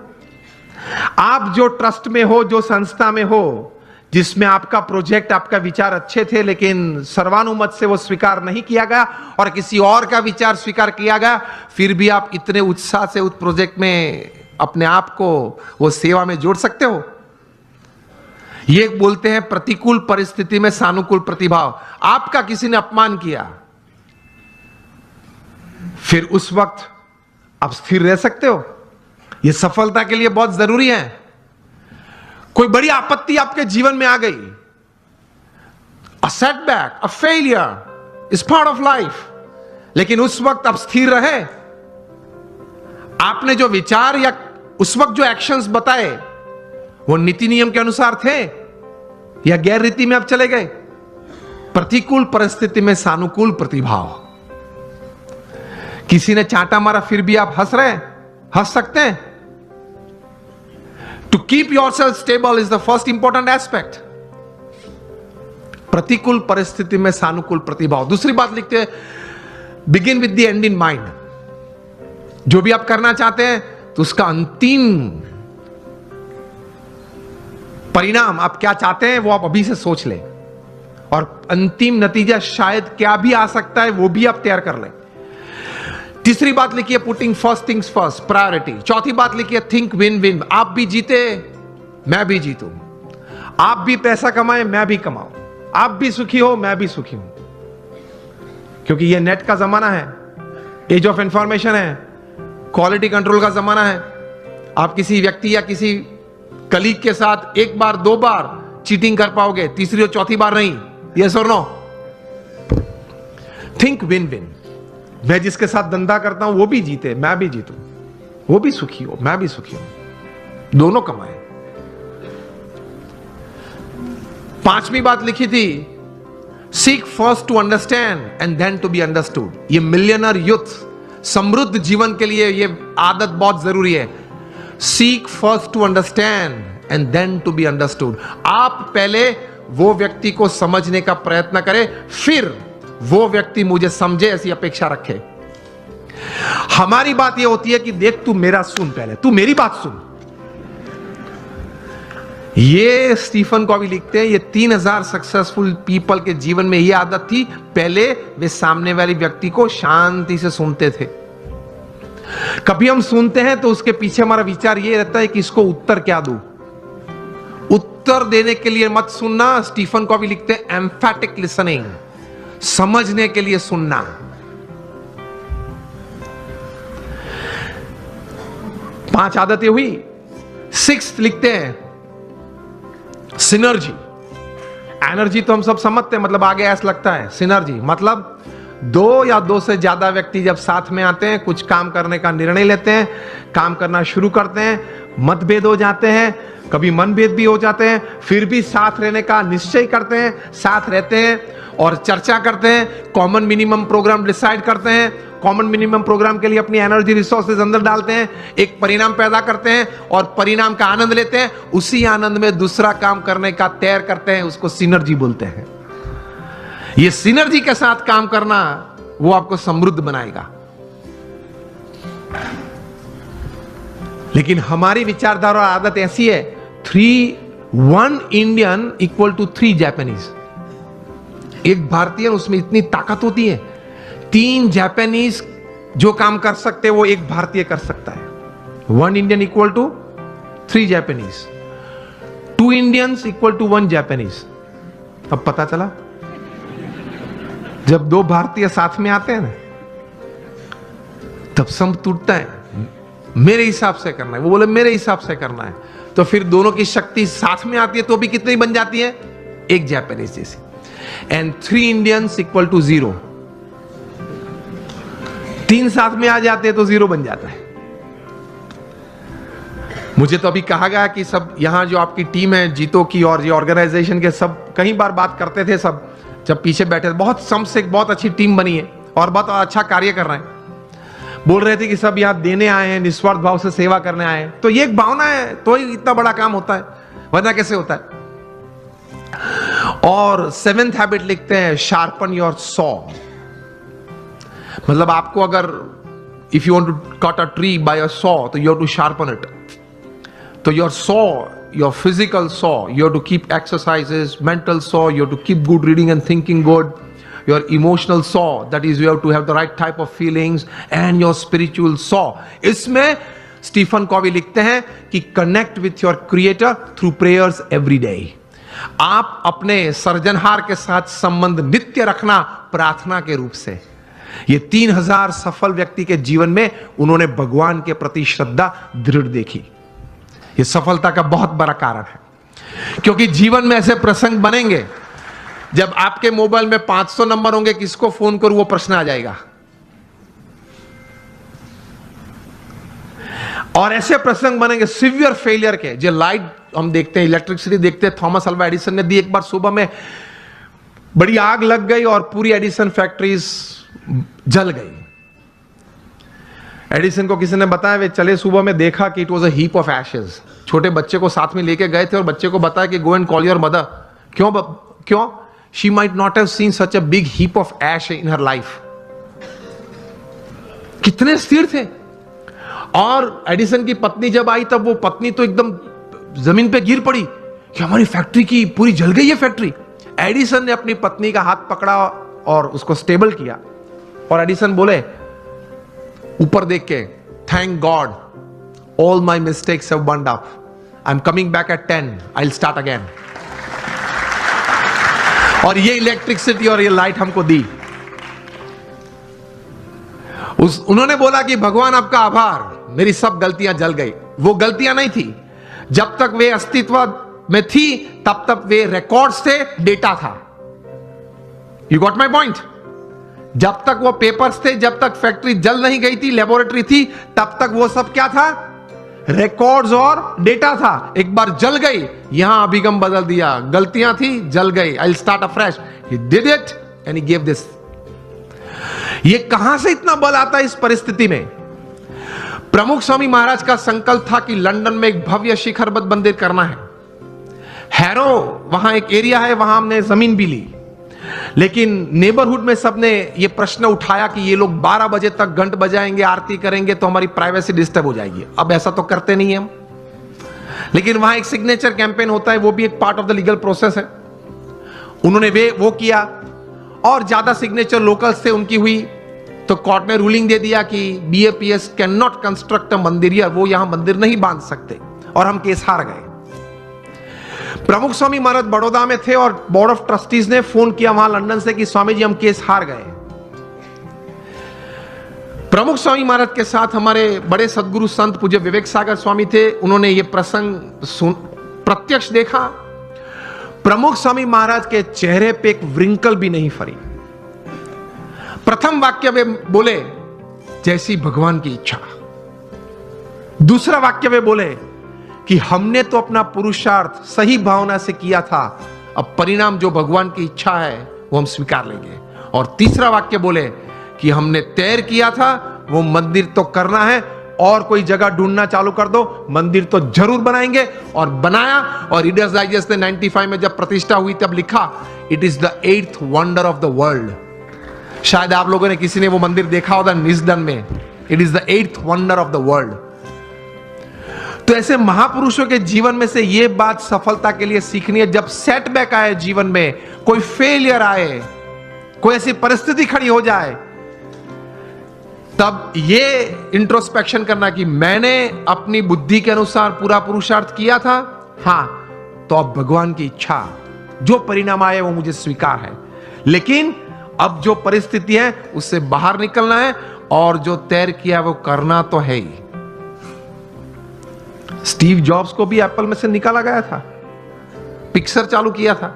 आप जो ट्रस्ट में हो, जो संस्था में हो, जिसमें आपका प्रोजेक्ट, आपका विचार अच्छे थे, लेकिन सर्वानुमत से वो स्वीकार नहीं किया गया और किसी और का विचार स्वीकार किया गया, फिर भी आप इतने उत्साह से उस प्रोजेक्ट में अपने आप को वो सेवा में जोड़ सकते हो। ये बोलते हैं प्रतिकूल परिस्थिति में सानुकूल प्रतिभाव। आपका किसी ने अपमान किया, फिर उस वक्त आप स्थिर रह सकते हो। यह सफलता के लिए बहुत जरूरी है। कोई बड़ी आपत्ति आपके जीवन में आ गई, a setback, a failure is part of life, लेकिन उस वक्त आप स्थिर रहे। आपने जो विचार या उस वक्त जो एक्शंस बताए वो नीति नियम के अनुसार थे या गैर रीति में आप चले गए। प्रतिकूल परिस्थिति में सानुकूल प्रतिभाव। किसी ने चांटा मारा, फिर भी आप हंस रहे हैं, हंस सकते हैं। To keep yourself stable is the first important aspect. प्रतिकूल परिस्थिति में सानुकूल प्रतिभाव। दूसरी बात लिखते हैं, begin with the end in mind. जो भी आप करना चाहते हैं तो उसका अंतिम परिणाम आप क्या चाहते हैं वो आप अभी से सोच लें, और अंतिम नतीजा शायद क्या भी आ सकता है वो भी आप तैयार कर लें। तीसरी बात लिखिए, putting first things first, priority. चौथी बात लिखिए, थिंक विन विन। आप भी जीते, मैं भी जीतूं। आप भी पैसा कमाए, मैं भी कमाऊं। आप भी सुखी हो, मैं भी सुखी हूं। क्योंकि ये नेट का जमाना है, एज ऑफ इंफॉर्मेशन है, क्वालिटी कंट्रोल का जमाना है। आप किसी व्यक्ति या किसी कलीग के साथ 1 बार 2 बार चीटिंग कर पाओगे, तीसरी और चौथी बार नहीं। यस और नो? Think win win. मैं जिसके साथ धंधा करता हूं वो भी जीते, मैं भी जीतूं। वो भी सुखी हो, मैं भी सुखी हूं, दोनों कमाए। 5वीं बात लिखी थी, seek first to understand and then to be understood. ये मिलियनर यूथ समृद्ध जीवन के लिए ये आदत बहुत जरूरी है। Seek first to understand and then to be understood. आप पहले वो व्यक्ति को समझने का प्रयत्न करें, फिर वो व्यक्ति मुझे समझे, ऐसी अपेक्षा रखे। हमारी बात ये होती है कि देख तू मेरा सुन, पहले तू मेरी बात सुन। ये स्टीफन कॉवी लिखते हैं, ये 3000 सक्सेसफुल पीपल के जीवन में ये आदत थी। पहले वे सामने वाले व्यक्ति को शांति से सुनते थे। कभी हम सुनते हैं तो उसके पीछे हमारा विचार ये रहता है कि इसको उत्तर क्या दूं। उत्तर देने के लिए मत सुनना। स्टीफन कॉवी लिखते हैं, एम्फैटिक लिसनिंग, समझने के लिए सुनना। पांच आदतें हुई। 6 लिखते हैं, सिनर्जी। एनर्जी तो हम सब समझते हैं, मतलब आगे ऐसा लगता है। सिनर्जी मतलब 2 या 2 से ज्यादा व्यक्ति जब साथ में आते हैं, कुछ काम करने का निर्णय लेते हैं, काम करना शुरू करते हैं, मतभेद हो जाते हैं, कभी मनभेद भी हो जाते हैं, फिर भी साथ रहने का निश्चय करते हैं, साथ रहते हैं और चर्चा करते हैं, कॉमन मिनिमम प्रोग्राम डिसाइड करते हैं, कॉमन मिनिमम प्रोग्राम के लिए अपनी एनर्जी रिसोर्सेज अंदर डालते हैं, एक परिणाम पैदा करते हैं और परिणाम का आनंद लेते हैं। उसी आनंद में दूसरा काम करने का तैयार करते हैं, उसको सिनर्जी बोलते हैं। ये सिनर्जी के साथ काम करना वो आपको समृद्ध बनाएगा। लेकिन हमारी विचारधारा और आदत ऐसी है, 1 इंडियन इक्वल टू 3 जापानीज। एक भारतीय, उसमें इतनी ताकत होती है, 3 जापानीज जो काम कर सकते हैं वो एक भारतीय कर सकता है। 1 Indian equal to 3 Japanese, 2 Indians equal to 1 Japanese. अब पता चला, जब 2 भारतीय साथ में आते हैं ना, तब संप टूटता है, मेरे हिसाब से करना है, वो बोले मेरे हिसाब से करना है, तो फिर दोनों की शक्ति साथ में आती है तो भी कितनी बन जाती है, एक जापानीज जैसी। एंड 3 इंडियंस इक्वल टू 0, 3 साथ में आ जाते हैं तो 0 बन जाता है। मुझे तो अभी कहा गया कि सब यहां जो आपकी टीम है जीतो की और ये ऑर्गेनाइजेशन के सब कई बार बात करते थे, सब जब पीछे बैठे बहुत सम से बहुत अच्छी टीम बनी है और बहुत अच्छा कार्य कर रहे हैं, बोल रहे थे कि सब यहां देने आए हैं, निस्वार्थ भाव से सेवा करने आए हैं, तो ये एक भावना है तो ही इतना बड़ा काम होता है, वरना कैसे होता है। और 7th हैबिट लिखते हैं शार्पन योर सॉ, मतलब आपको अगर if you want to cut a tree by a saw तो you have to sharpen it. तो your saw, your physical saw, you have to keep exercises, mental saw, you have to keep good reading and thinking good, your emotional saw, that is you have to have the right type of feelings, and your spiritual saw. इसमें Stephen Covey लिखते हैं कि connect with your creator through prayers every day. आप अपने सर्जनहार के साथ संबंध नित्य रखना प्रार्थना के रूप से। ये 3000 सफल व्यक्ति के जीवन में उन्होंने भगवान के प्रति श्रद्धा दृढ़ देखी। ये सफलता का बहुत बड़ा कारण है, क्योंकि जीवन में ऐसे प्रसंग बनेंगे जब आपके मोबाइल में 500 नंबर होंगे, किसको फोन करूं वो प्रश्न आ जाएगा। और ऐसे प्रसंग बनेंगे सिवियर फेलियर के, जो लाइट हम देखते हैं, इलेक्ट्रिसिटी देखते हैं, थॉमस अल्वा एडिसन ने दी। एक बार सुबह में बड़ी आग लग गई और पूरी एडिसन फैक्ट्रीज जल गई। एडिसन को किसी ने बताया, वे चले सुबह में देखा कि it was a heap of ashes. छोटे बच्चे को साथ में लेके गए थे और बच्चे को बताया कि go and call your mother. क्यों? She might not have seen such a big heap of ash in her life. कितने स्थिर थे। और एडिसन की पत्नी जब आई तब वो पत्नी तो एकदम जमीन पे गिर पड़ी कि हमारी फैक्ट्री की पूरी जल गई है फैक्ट्री। एडिसन ने अपनी पत्नी का हाथ पकड़ा और उसको स्टेबल किया और एडिसन बोले ऊपर देख के, thank God all my mistakes have burned up, I am coming back at 10, I will start again. और ये इलेक्ट्रिसिटी और ये लाइट हमको दी। उन्होंने बोला कि भगवान आपका आभार, मेरी सब गलतियां जल गई। वो गलतियां नहीं थी, जब तक वे अस्तित्व में थी तब तक वे रिकॉर्ड्स थे, डेटा था। You got my point? जब तक वो पेपर्स थे, जब तक फैक्ट्री जल नहीं गई थी, लेबोरेटरी थी, तब तक वो सब क्या था? रिकॉर्ड्स और डेटा था। एक बार जल गई, यहां अभिगम बदल दिया, गलतियां थी, जल गई, I will start afresh. He did it and he give this. ये कहां से इतना बल आता है इस परिस्थिति में? प्रमुख स्वामी महाराज का संकल्प था कि लंदन में एक भव्य शिखरबद्ध मंदिर करना है। हैरो वहां एक एरिया है, वहां हमने जमीन भी ली, लेकिन नेबरहुड में सबने ये प्रश्न उठाया कि ये लोग 12 बजे तक घंट बजाएंगे, आरती करेंगे तो हमारी प्राइवेसी डिस्टर्ब हो जाएगी। अब ऐसा तो करते नहीं हम, लेकिन वहां एक सिग्नेचर कैंपेन होता है, वो भी एक part of the legal process है। उन्होंने वो किया और ज्यादा सिग्नेचर लोकल्स से उनकी हुई, तो कोर्ट ने रूलिंग दे दिया कि BAPS can not construct a मंदिर, या वो यहां मंदिर नहीं बांध सकते, और हम केस हार गए। प्रमुख स्वामी महाराज बड़ौदा में थे और बोर्ड ऑफ ट्रस्टीज ने फोन किया वहां लंदन से कि स्वामी जी हम केस हार गए। प्रमुख स्वामी महाराज के साथ हमारे बड़े सदगुरु संत पूज्य विवेक सागर स्वामी थे। उन्होंने यह प्रसंग प्रत्यक्ष देखा। प्रमुख स्वामी महाराज के चेहरे पे एक व्रिंकल भी नहीं फरी। प्रथम वाक्य वे बोले, जैसी भगवान की इच्छा। दूसरा वाक्य वे बोले कि हमने तो अपना पुरुषार्थ सही भावना से किया था, अब परिणाम जो भगवान की इच्छा है वो हम स्वीकार लेंगे। और तीसरा वाक्य बोले कि हमने तैर किया था, वो मंदिर तो करना है, और कोई जगह ढूंढना चालू कर दो, मंदिर तो जरूर बनाएंगे। और बनाया। और रीडर्स डाइजेस्ट ने 95 में जब प्रतिष्ठा हुई तब लिखा, it is the 8th wonder of the world. शायद आप लोगों ने किसी ने वो मंदिर देखा होगा निस्दन में। It is the 8th wonder of the world. तो ऐसे महापुरुषों के जीवन में से ये बात सफलता के लिए सीखनी है। जब सेटबैक आए जीवन में, कोई फेलियर आए, कोई ऐसी परिस्थिति खड़ी हो जाए, तब ये इंट्रोस्पेक्शन करना कि मैंने अपनी बुद्धि के अनुसार पूरा पुरुषार्थ किया था, हां, तो अब भगवान की इच्छा, जो परिणाम आए वो मुझे स्वीकार है, लेकिन अब जो परिस्थिति है उससे बाहर निकलना है और जो तय किया वो करना तो है ही। स्टीव जॉब्स को भी एप्पल में से निकाला गया था, पिक्सर चालू किया था,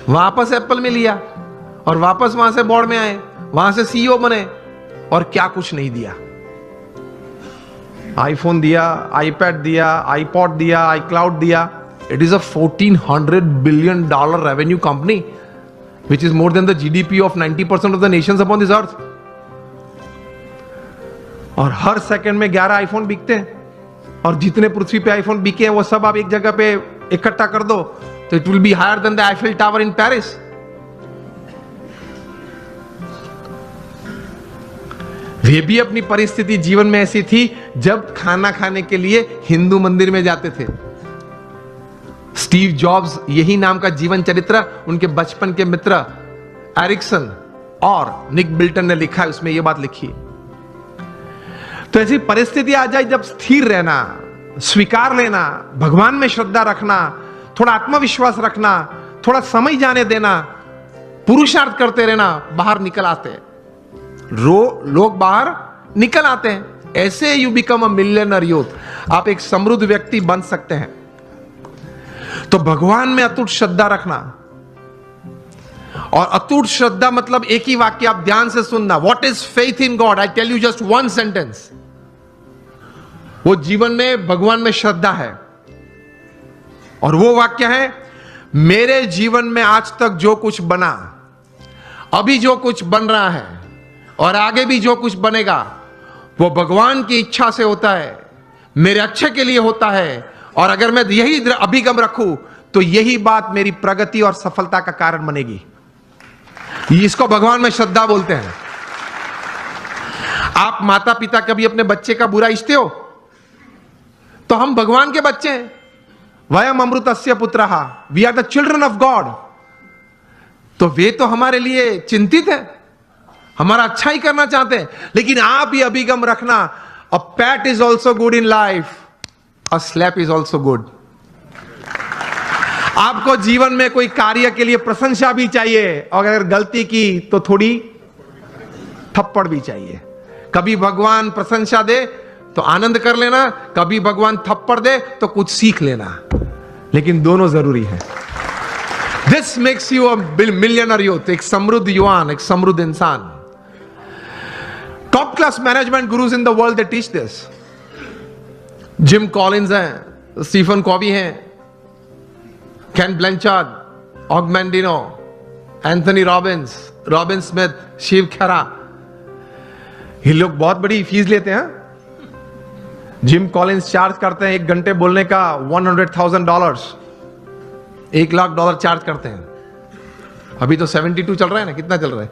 वापस एप्पल में लिया और वापस वहां से बोर्ड में आए, वहां से सीईओ बने और क्या कुछ नहीं दिया। आईफोन दिया, आईपैड दिया, आईपॉड दिया, आईक्लाउड दिया। It is a $1400 billion revenue company which is more than the GDP of 90% of the nations upon this earth. और हर सेकंड में 11 आईफोन बिकते हैं, और जितने पृथ्वी पे आईफोन बिके हैं वो सब आप एक जगह पे इकट्ठा कर दो तो it will be higher than the Eiffel tower in Paris. वे भी अपनी परिस्थिति जीवन में ऐसी थी जब खाना खाने के लिए हिंदू मंदिर में जाते थे। स्टीव जॉब्स, यही नाम का जीवन चरित्र उनके बचपन के मित्र एरिक्सन और निक बिल्टन ने लिखा है, उसमें यह बात लिखी। तो ऐसी परिस्थिति आ जाए जब स्थिर रहना, स्वीकार लेना, भगवान में श्रद्धा रखना, थोड़ा आत्मविश्वास रखना, थोड़ा समय जाने देना, पुरुषार्थ करते रहना, बाहर निकल आते हैं। लोग बाहर निकल आते हैं। ऐसे you become a millionaire youth. आप एक समृद्ध व्यक्ति बन सकते हैं। तो भगवान में अटूट श्रद्धा रखना, और अटूट श्रद्धा मतलब एक ही वाक्य आप ध्यान से सुनना। What is faith in God? I tell you just one sentence. वो जीवन में भगवान में श्रद्धा है, और वो वाक्य है, मेरे जीवन में आज तक जो कुछ बना, अभी जो कुछ बन रहा है और आगे भी जो कुछ बनेगा, वो भगवान की इच्छा से होता है, मेरे अच्छे के लिए होता है। और अगर मैं यही अभिगम रखूं तो यही बात मेरी प्रगति और सफलता का कारण बनेगी। इसको भगवान में श्रद्धा बोलते हैं। आप माता पिता कभी अपने बच्चे का बुरा इच्छते हो? तो हम भगवान के बच्चे हैं। वयम अमृतस्य पुत्रः, we are the children of God. तो वे तो हमारे लिए चिंतित है, हमारा अच्छा ही करना चाहते हैं। लेकिन आप ये अभिगम रखना, a pat is also good in life, a slap is also good. आपको जीवन में कोई कार्य के लिए प्रशंसा भी चाहिए, और अगर गलती की तो थोड़ी थप्पड़ भी चाहिए। कभी भगवान प्रशंसा दे तो आनंद कर लेना, कभी भगवान थप्पड़ दे तो कुछ सीख लेना, लेकिन दोनों जरूरी है। This makes you a millionaire youth, एक समृद्ध युवान, एक समृद्ध इंसान। Top class management gurus in the world they teach this. Jim Collins हैं, स्टीफन कॉवी हैं, Ken Blanchard, Og Mandino, Anthony Robbins, Robin Smith, Shiv Khera, ये लोग बहुत बड़ी फीस लेते हैं। जिम कॉलिंस चार्ज करते हैं 1 घंटे बोलने का $100,000, $1,00,000 चार्ज करते हैं। अभी तो 72 चल रहा है ना, कितना चल रहा है?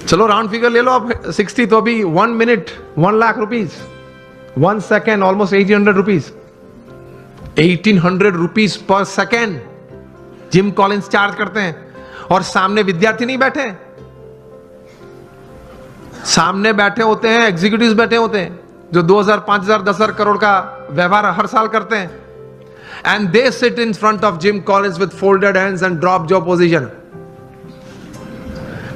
चलो राउंड फिगर ले लो आप 60, तो अभी 1 मिनट ₹1,00,000, 1 सेकेंड ऑलमोस्ट ₹1,800, ₹1,800 पर सेकेंड जिम कॉलिंस चार्ज करते हैं। और सामने विद्यार्थी नहीं बैठे, सामने बैठे होते हैं एग्जीक्यूटिव्स बैठे होते हैं जो 2,000, 5,000, 10,000 करोड़ का व्यवहार हर साल करते हैं। And they sit in front of gym Collins with folded hands and drop jaw position.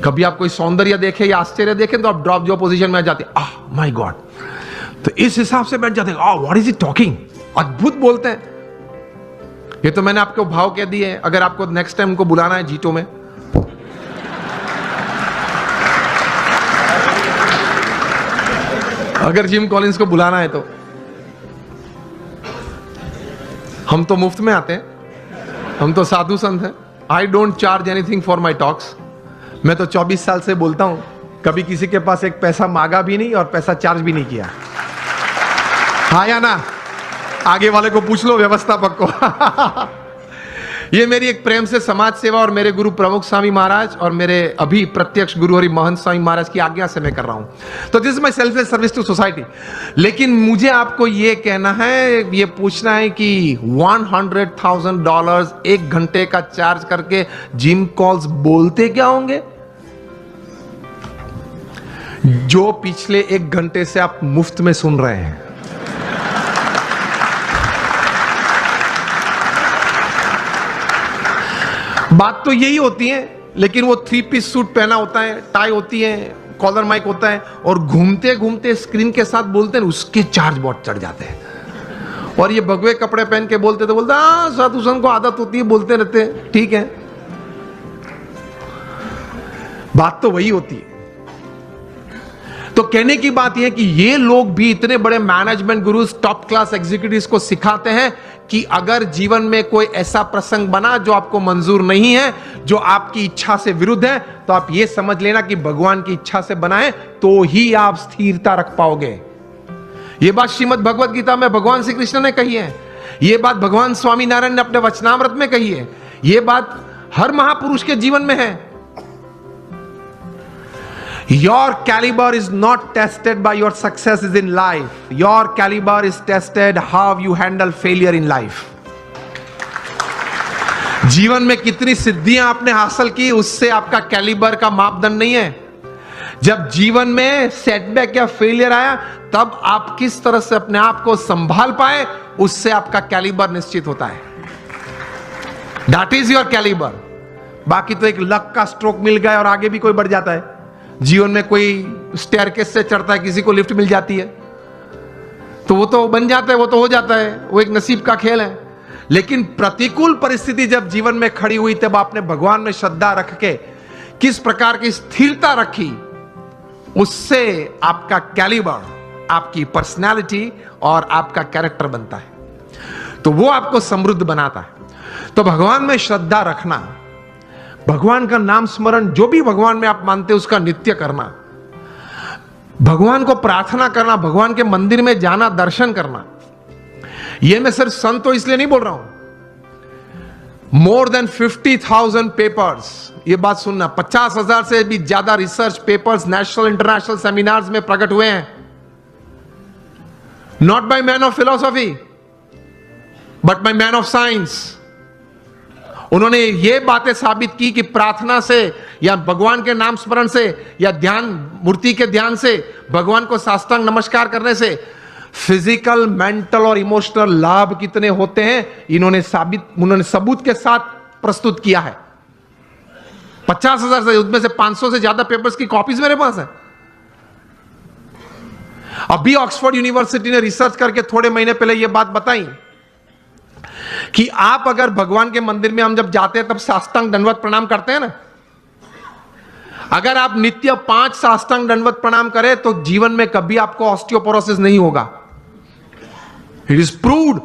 कभी आप कोई सौंदर्य देखे या आश्चर्य देखें तो आप ड्रॉप जॉ पोजीशन में आ जाते हैं, आह माय गॉड। तो इस हिसाब से बैठ जाते हैं, आह व्हाट इज इट टॉकिंग, अद्भुत बोलते हैं। ये तो मैंने आपको भाव कह दिए हैं। अगर आपको नेक्स्ट टाइम उनको बुलाना है जीटो में, अगर जिम कॉलिंस को बुलाना है तो हम तो मुफ्त में आते हैं, हम तो साधु संत हैं। I don't charge anything for my talks. मैं तो 24 साल से बोलता हूं, कभी किसी के पास एक पैसा मांगा भी नहीं और पैसा चार्ज भी नहीं किया। हाँ या ना? आगे वाले को पूछ लो, व्यवस्थापक को। ये मेरी एक प्रेम से समाज सेवा और मेरे गुरु प्रमुख स्वामी महाराज और मेरे अभी प्रत्यक्ष गुरु हरि महंत स्वामी महाराज की आज्ञा से मैं कर रहा हूं। तो this is my selfless service to society. लेकिन मुझे आपको ये कहना है, ये पूछना है कि $100,000 1 घंटे का चार्ज करके जिम कॉल्स बोलते क्या होंगे, जो पिछले 1 घंटे से आप मुफ्त में सुन रहे हैं। बात तो यही होती है, लेकिन वो 3 पीस सूट पहना होता है, टाई होती है, कॉलर माइक होता है और घूमते घूमते स्क्रीन के साथ बोलते हैं, उसके चार्ज बहुत चढ़ जाते हैं। और ये भगवे कपड़े पहन के बोलते तो बोलते हाँ साधु संत को आदत होती है, बोलते रहते हैं, ठीक है। बात तो वही होती है। तो कहने की बात यह कि ये लोग भी इतने बड़े management gurus, top class executives को सिखाते हैं कि अगर जीवन में कोई ऐसा प्रसंग बना जो आपको मंजूर नहीं है, जो आपकी इच्छा से विरुद्ध है, तो आप ये समझ लेना कि भगवान की इच्छा से बना है, तो ही आप स्थिरता रख पाओगे। यह बात श्रीमद् भगवत गीता में भगवान श्री कृष्ण ने कही है, यह बात भगवान स्वामी नारायण ने अपने वचनामृत में कही है, यह बात हर महापुरुष के जीवन में है। Your caliber is not tested by your successes in life. Your caliber is tested how you handle failure in life. जीवन में कितनी सिद्धियां आपने हासिल की, उससे आपका कैलिबर का मापदंड नहीं है। जब जीवन में सेटबैक या फेलियर आया, तब आप किस तरह से अपने आप को संभाल पाए, उससे आपका कैलिबर निश्चित होता है। That is your caliber. बाकी तो एक लक का स्ट्रोक मिल गया और आगे भी कोई बढ़ जाता है। जीवन में कोई स्टेयरकेस से चढ़ता है, किसी को लिफ्ट मिल जाती है, तो वो तो बन जाता है, वो तो हो जाता है, वो एक नसीब का खेल है। लेकिन प्रतिकूल परिस्थिति जब जीवन में खड़ी हुई, तब आपने भगवान में श्रद्धा रख के किस प्रकार की स्थिरता रखी, उससे आपका कैलिबर, आपकी पर्सनालिटी और आपका कैरेक्टर बनता है, तो वो आपको समृद्ध बनाता है। तो भगवान में श्रद्धा रखना, भगवान का नाम स्मरण, जो भी भगवान में आप मानते हैं उसका नित्य करना, भगवान को प्रार्थना करना, भगवान के मंदिर में जाना, दर्शन करना। यह मैं सिर्फ संत तो इसलिए नहीं बोल रहा हूं। मोर देन 50,000 पेपर्स, यह बात सुनना, 50,000 से भी ज्यादा research papers national international seminars में प्रकट हुए हैं। Not by man of philosophy but by man of science. उन्होंने ये बातें साबित की कि प्रार्थना से या भगवान के नाम स्मरण से या ध्यान, मूर्ति के ध्यान से, भगवान को साष्टांग नमस्कार करने से फिजिकल, मेंटल और इमोशनल लाभ कितने होते हैं, उन्होंने सबूत के साथ प्रस्तुत किया है। 50,000 से, उसमें से 500 से ज्यादा पेपर्स की कॉपीज मेरे पास है। अभी ऑक्सफोर्ड यूनिवर्सिटी ने रिसर्च करके थोड़े महीने पहले यह बात बताई कि आप अगर भगवान के मंदिर में हम जब जाते हैं तब साष्टांग दंडवत प्रणाम करते हैं ना, अगर आप नित्य 5 साष्टांग दंडवत प्रणाम करें तो जीवन में कभी आपको ऑस्टियोपोरोसिस नहीं होगा। It is proved,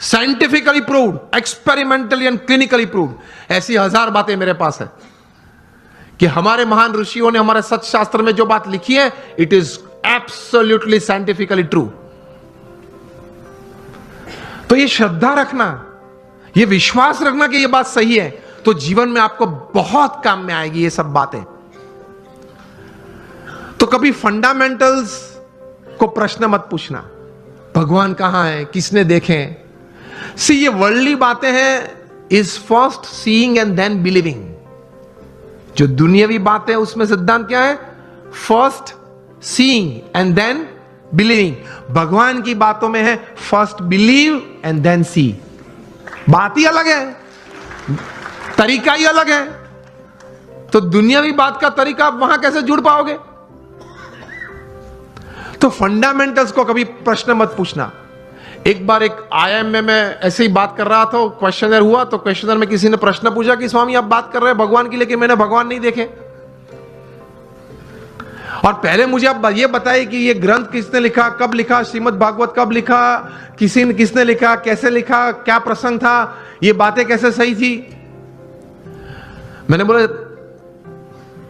scientifically proved, experimentally and clinically proved. ऐसी 1000 बातें मेरे पास है कि हमारे महान ऋषियों ने हमारे सच शास्त्र में जो बात लिखी है, it is absolutely scientifically true. तो ये श्रद्धा रखना, ये विश्वास रखना कि ये बात सही है, तो जीवन में आपको बहुत काम में आएगी ये सब बातें। तो कभी फंडामेंटल्स को प्रश्न मत पूछना, भगवान कहां है, किसने देखे। सी ये वर्ल्डली बातें हैं, is first seeing and then believing. जो दुनियावी बातें उसमें सिद्धांत क्या है, first seeing and then believing. भगवान की बातों में है first believe and then see. बात ही अलग है, तरीका ही अलग है। तो दुनियावी बात का तरीका आप वहां कैसे जुड़ पाओगे। तो फंडामेंटल्स को कभी प्रश्न मत पूछना। एक बार एक आईआईएम में मैं ऐसे ही बात कर रहा था, क्वेश्चनर हुआ, तो क्वेश्चनर में किसी ने प्रश्न पूछा कि स्वामी आप बात कर रहे हैं भगवान की, लेकिन मैंने भगवान नहीं देखे, और पहले मुझे आप ये बताइए कि ये ग्रंथ किसने लिखा, कब लिखा, श्रीमद् भागवत कब लिखा, किसने लिखा, कैसे लिखा, क्या प्रसंग था, ये बातें कैसे सही थी। मैंने बोला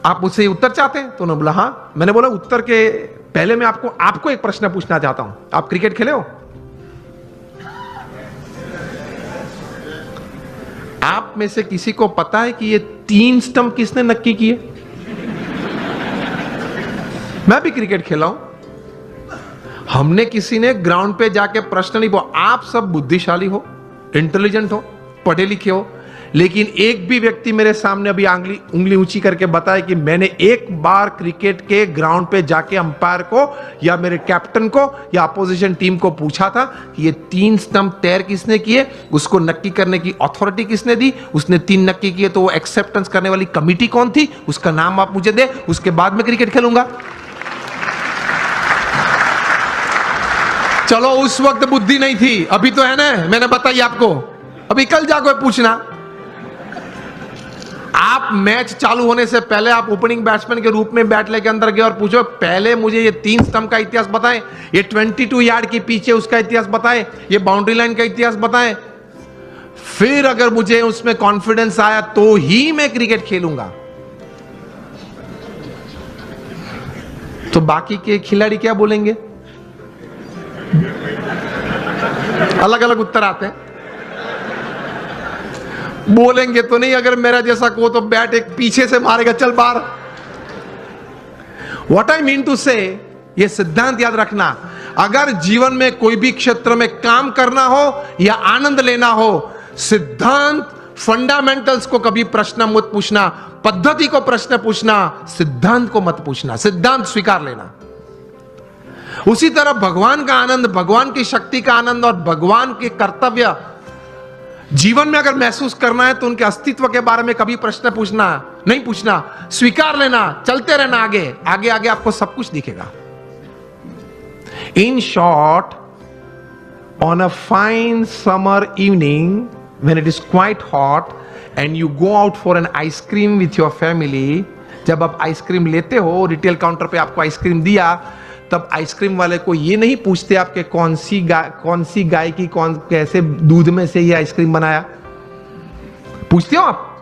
आप मुझसे उत्तर चाहते हैं, तो उन्होंने बोला हाँ। मैंने बोला उत्तर के पहले मैं आपको एक प्रश्न पूछना चाहता हूं, आप क्रिकेट खेले हो? आप में से किसी को पता है कि ये 3 स्टंप किसने नक्की किए? मैं भी क्रिकेट खेला हूं। हमने किसी ने ग्राउंड पे जाके प्रश्न नहीं पूछा। आप सब बुद्धिशाली हो, इंटेलिजेंट हो, पढ़े लिखे हो, लेकिन एक भी व्यक्ति मेरे सामने अभी उंगली ऊंची करके बताए कि मैंने एक बार क्रिकेट के ग्राउंड पे जाके अंपायर को या मेरे कैप्टन को या अपोजिशन टीम को पूछा था कि ये 3 स्टंप तैर किसने किए, उसको नक्की करने की अथॉरिटी किसने दी, उसने 3 नक्की किए तो वो एक्सेप्टेंस करने वाली कमिटी कौन थी, उसका नाम आप मुझे दे, उसके बाद मैं क्रिकेट खेलूंगा। चलो उस वक्त बुद्धि नहीं थी, अभी तो है ना, मैंने बताई आपको। अभी कल जाकर पूछना, आप मैच चालू होने से पहले आप ओपनिंग बैट्समैन के रूप में बैट लेके अंदर गए और पूछो पहले मुझे ये 3 स्टंप का इतिहास बताएं, ये 22 यार्ड के पीछे उसका इतिहास बताएं, ये बाउंड्री लाइन का इतिहास बताएं, फिर अगर मुझे उसमें कॉन्फिडेंस आया तो ही मैं क्रिकेट खेलूंगा। तो बाकी के खिलाड़ी क्या बोलेंगे? अलग अलग उत्तर आते हैं। बोलेंगे तो नहीं, अगर मेरा जैसा को तो बैट एक पीछे से मारेगा, चल बाहर। व्हाट आई मीन टू से, ये सिद्धांत याद रखना, अगर जीवन में कोई भी क्षेत्र में काम करना हो या आनंद लेना हो, सिद्धांत फंडामेंटल्स को कभी प्रश्न मत पूछना, पद्धति को प्रश्न पूछना, सिद्धांत को मत पूछना, सिद्धांत स्वीकार लेना। उसी तरह भगवान का आनंद, भगवान की शक्ति का आनंद और भगवान के कर्तव्य जीवन में अगर महसूस करना है तो उनके अस्तित्व के बारे में कभी प्रश्न पूछना नहीं, पूछना, स्वीकार लेना, चलते रहना, आगे आगे आगे आपको सब कुछ दिखेगा। In short, on a fine summer evening when it is quite hot and you go out for an ice cream with your family, जब आप आइसक्रीम लेते हो, रिटेल काउंटर पे आपको आइसक्रीम दिया, तब आइसक्रीम वाले को ये नहीं पूछते आपके कौन सी गाय की कैसे दूध में से ये आइसक्रीम बनाया, पूछते हो आप?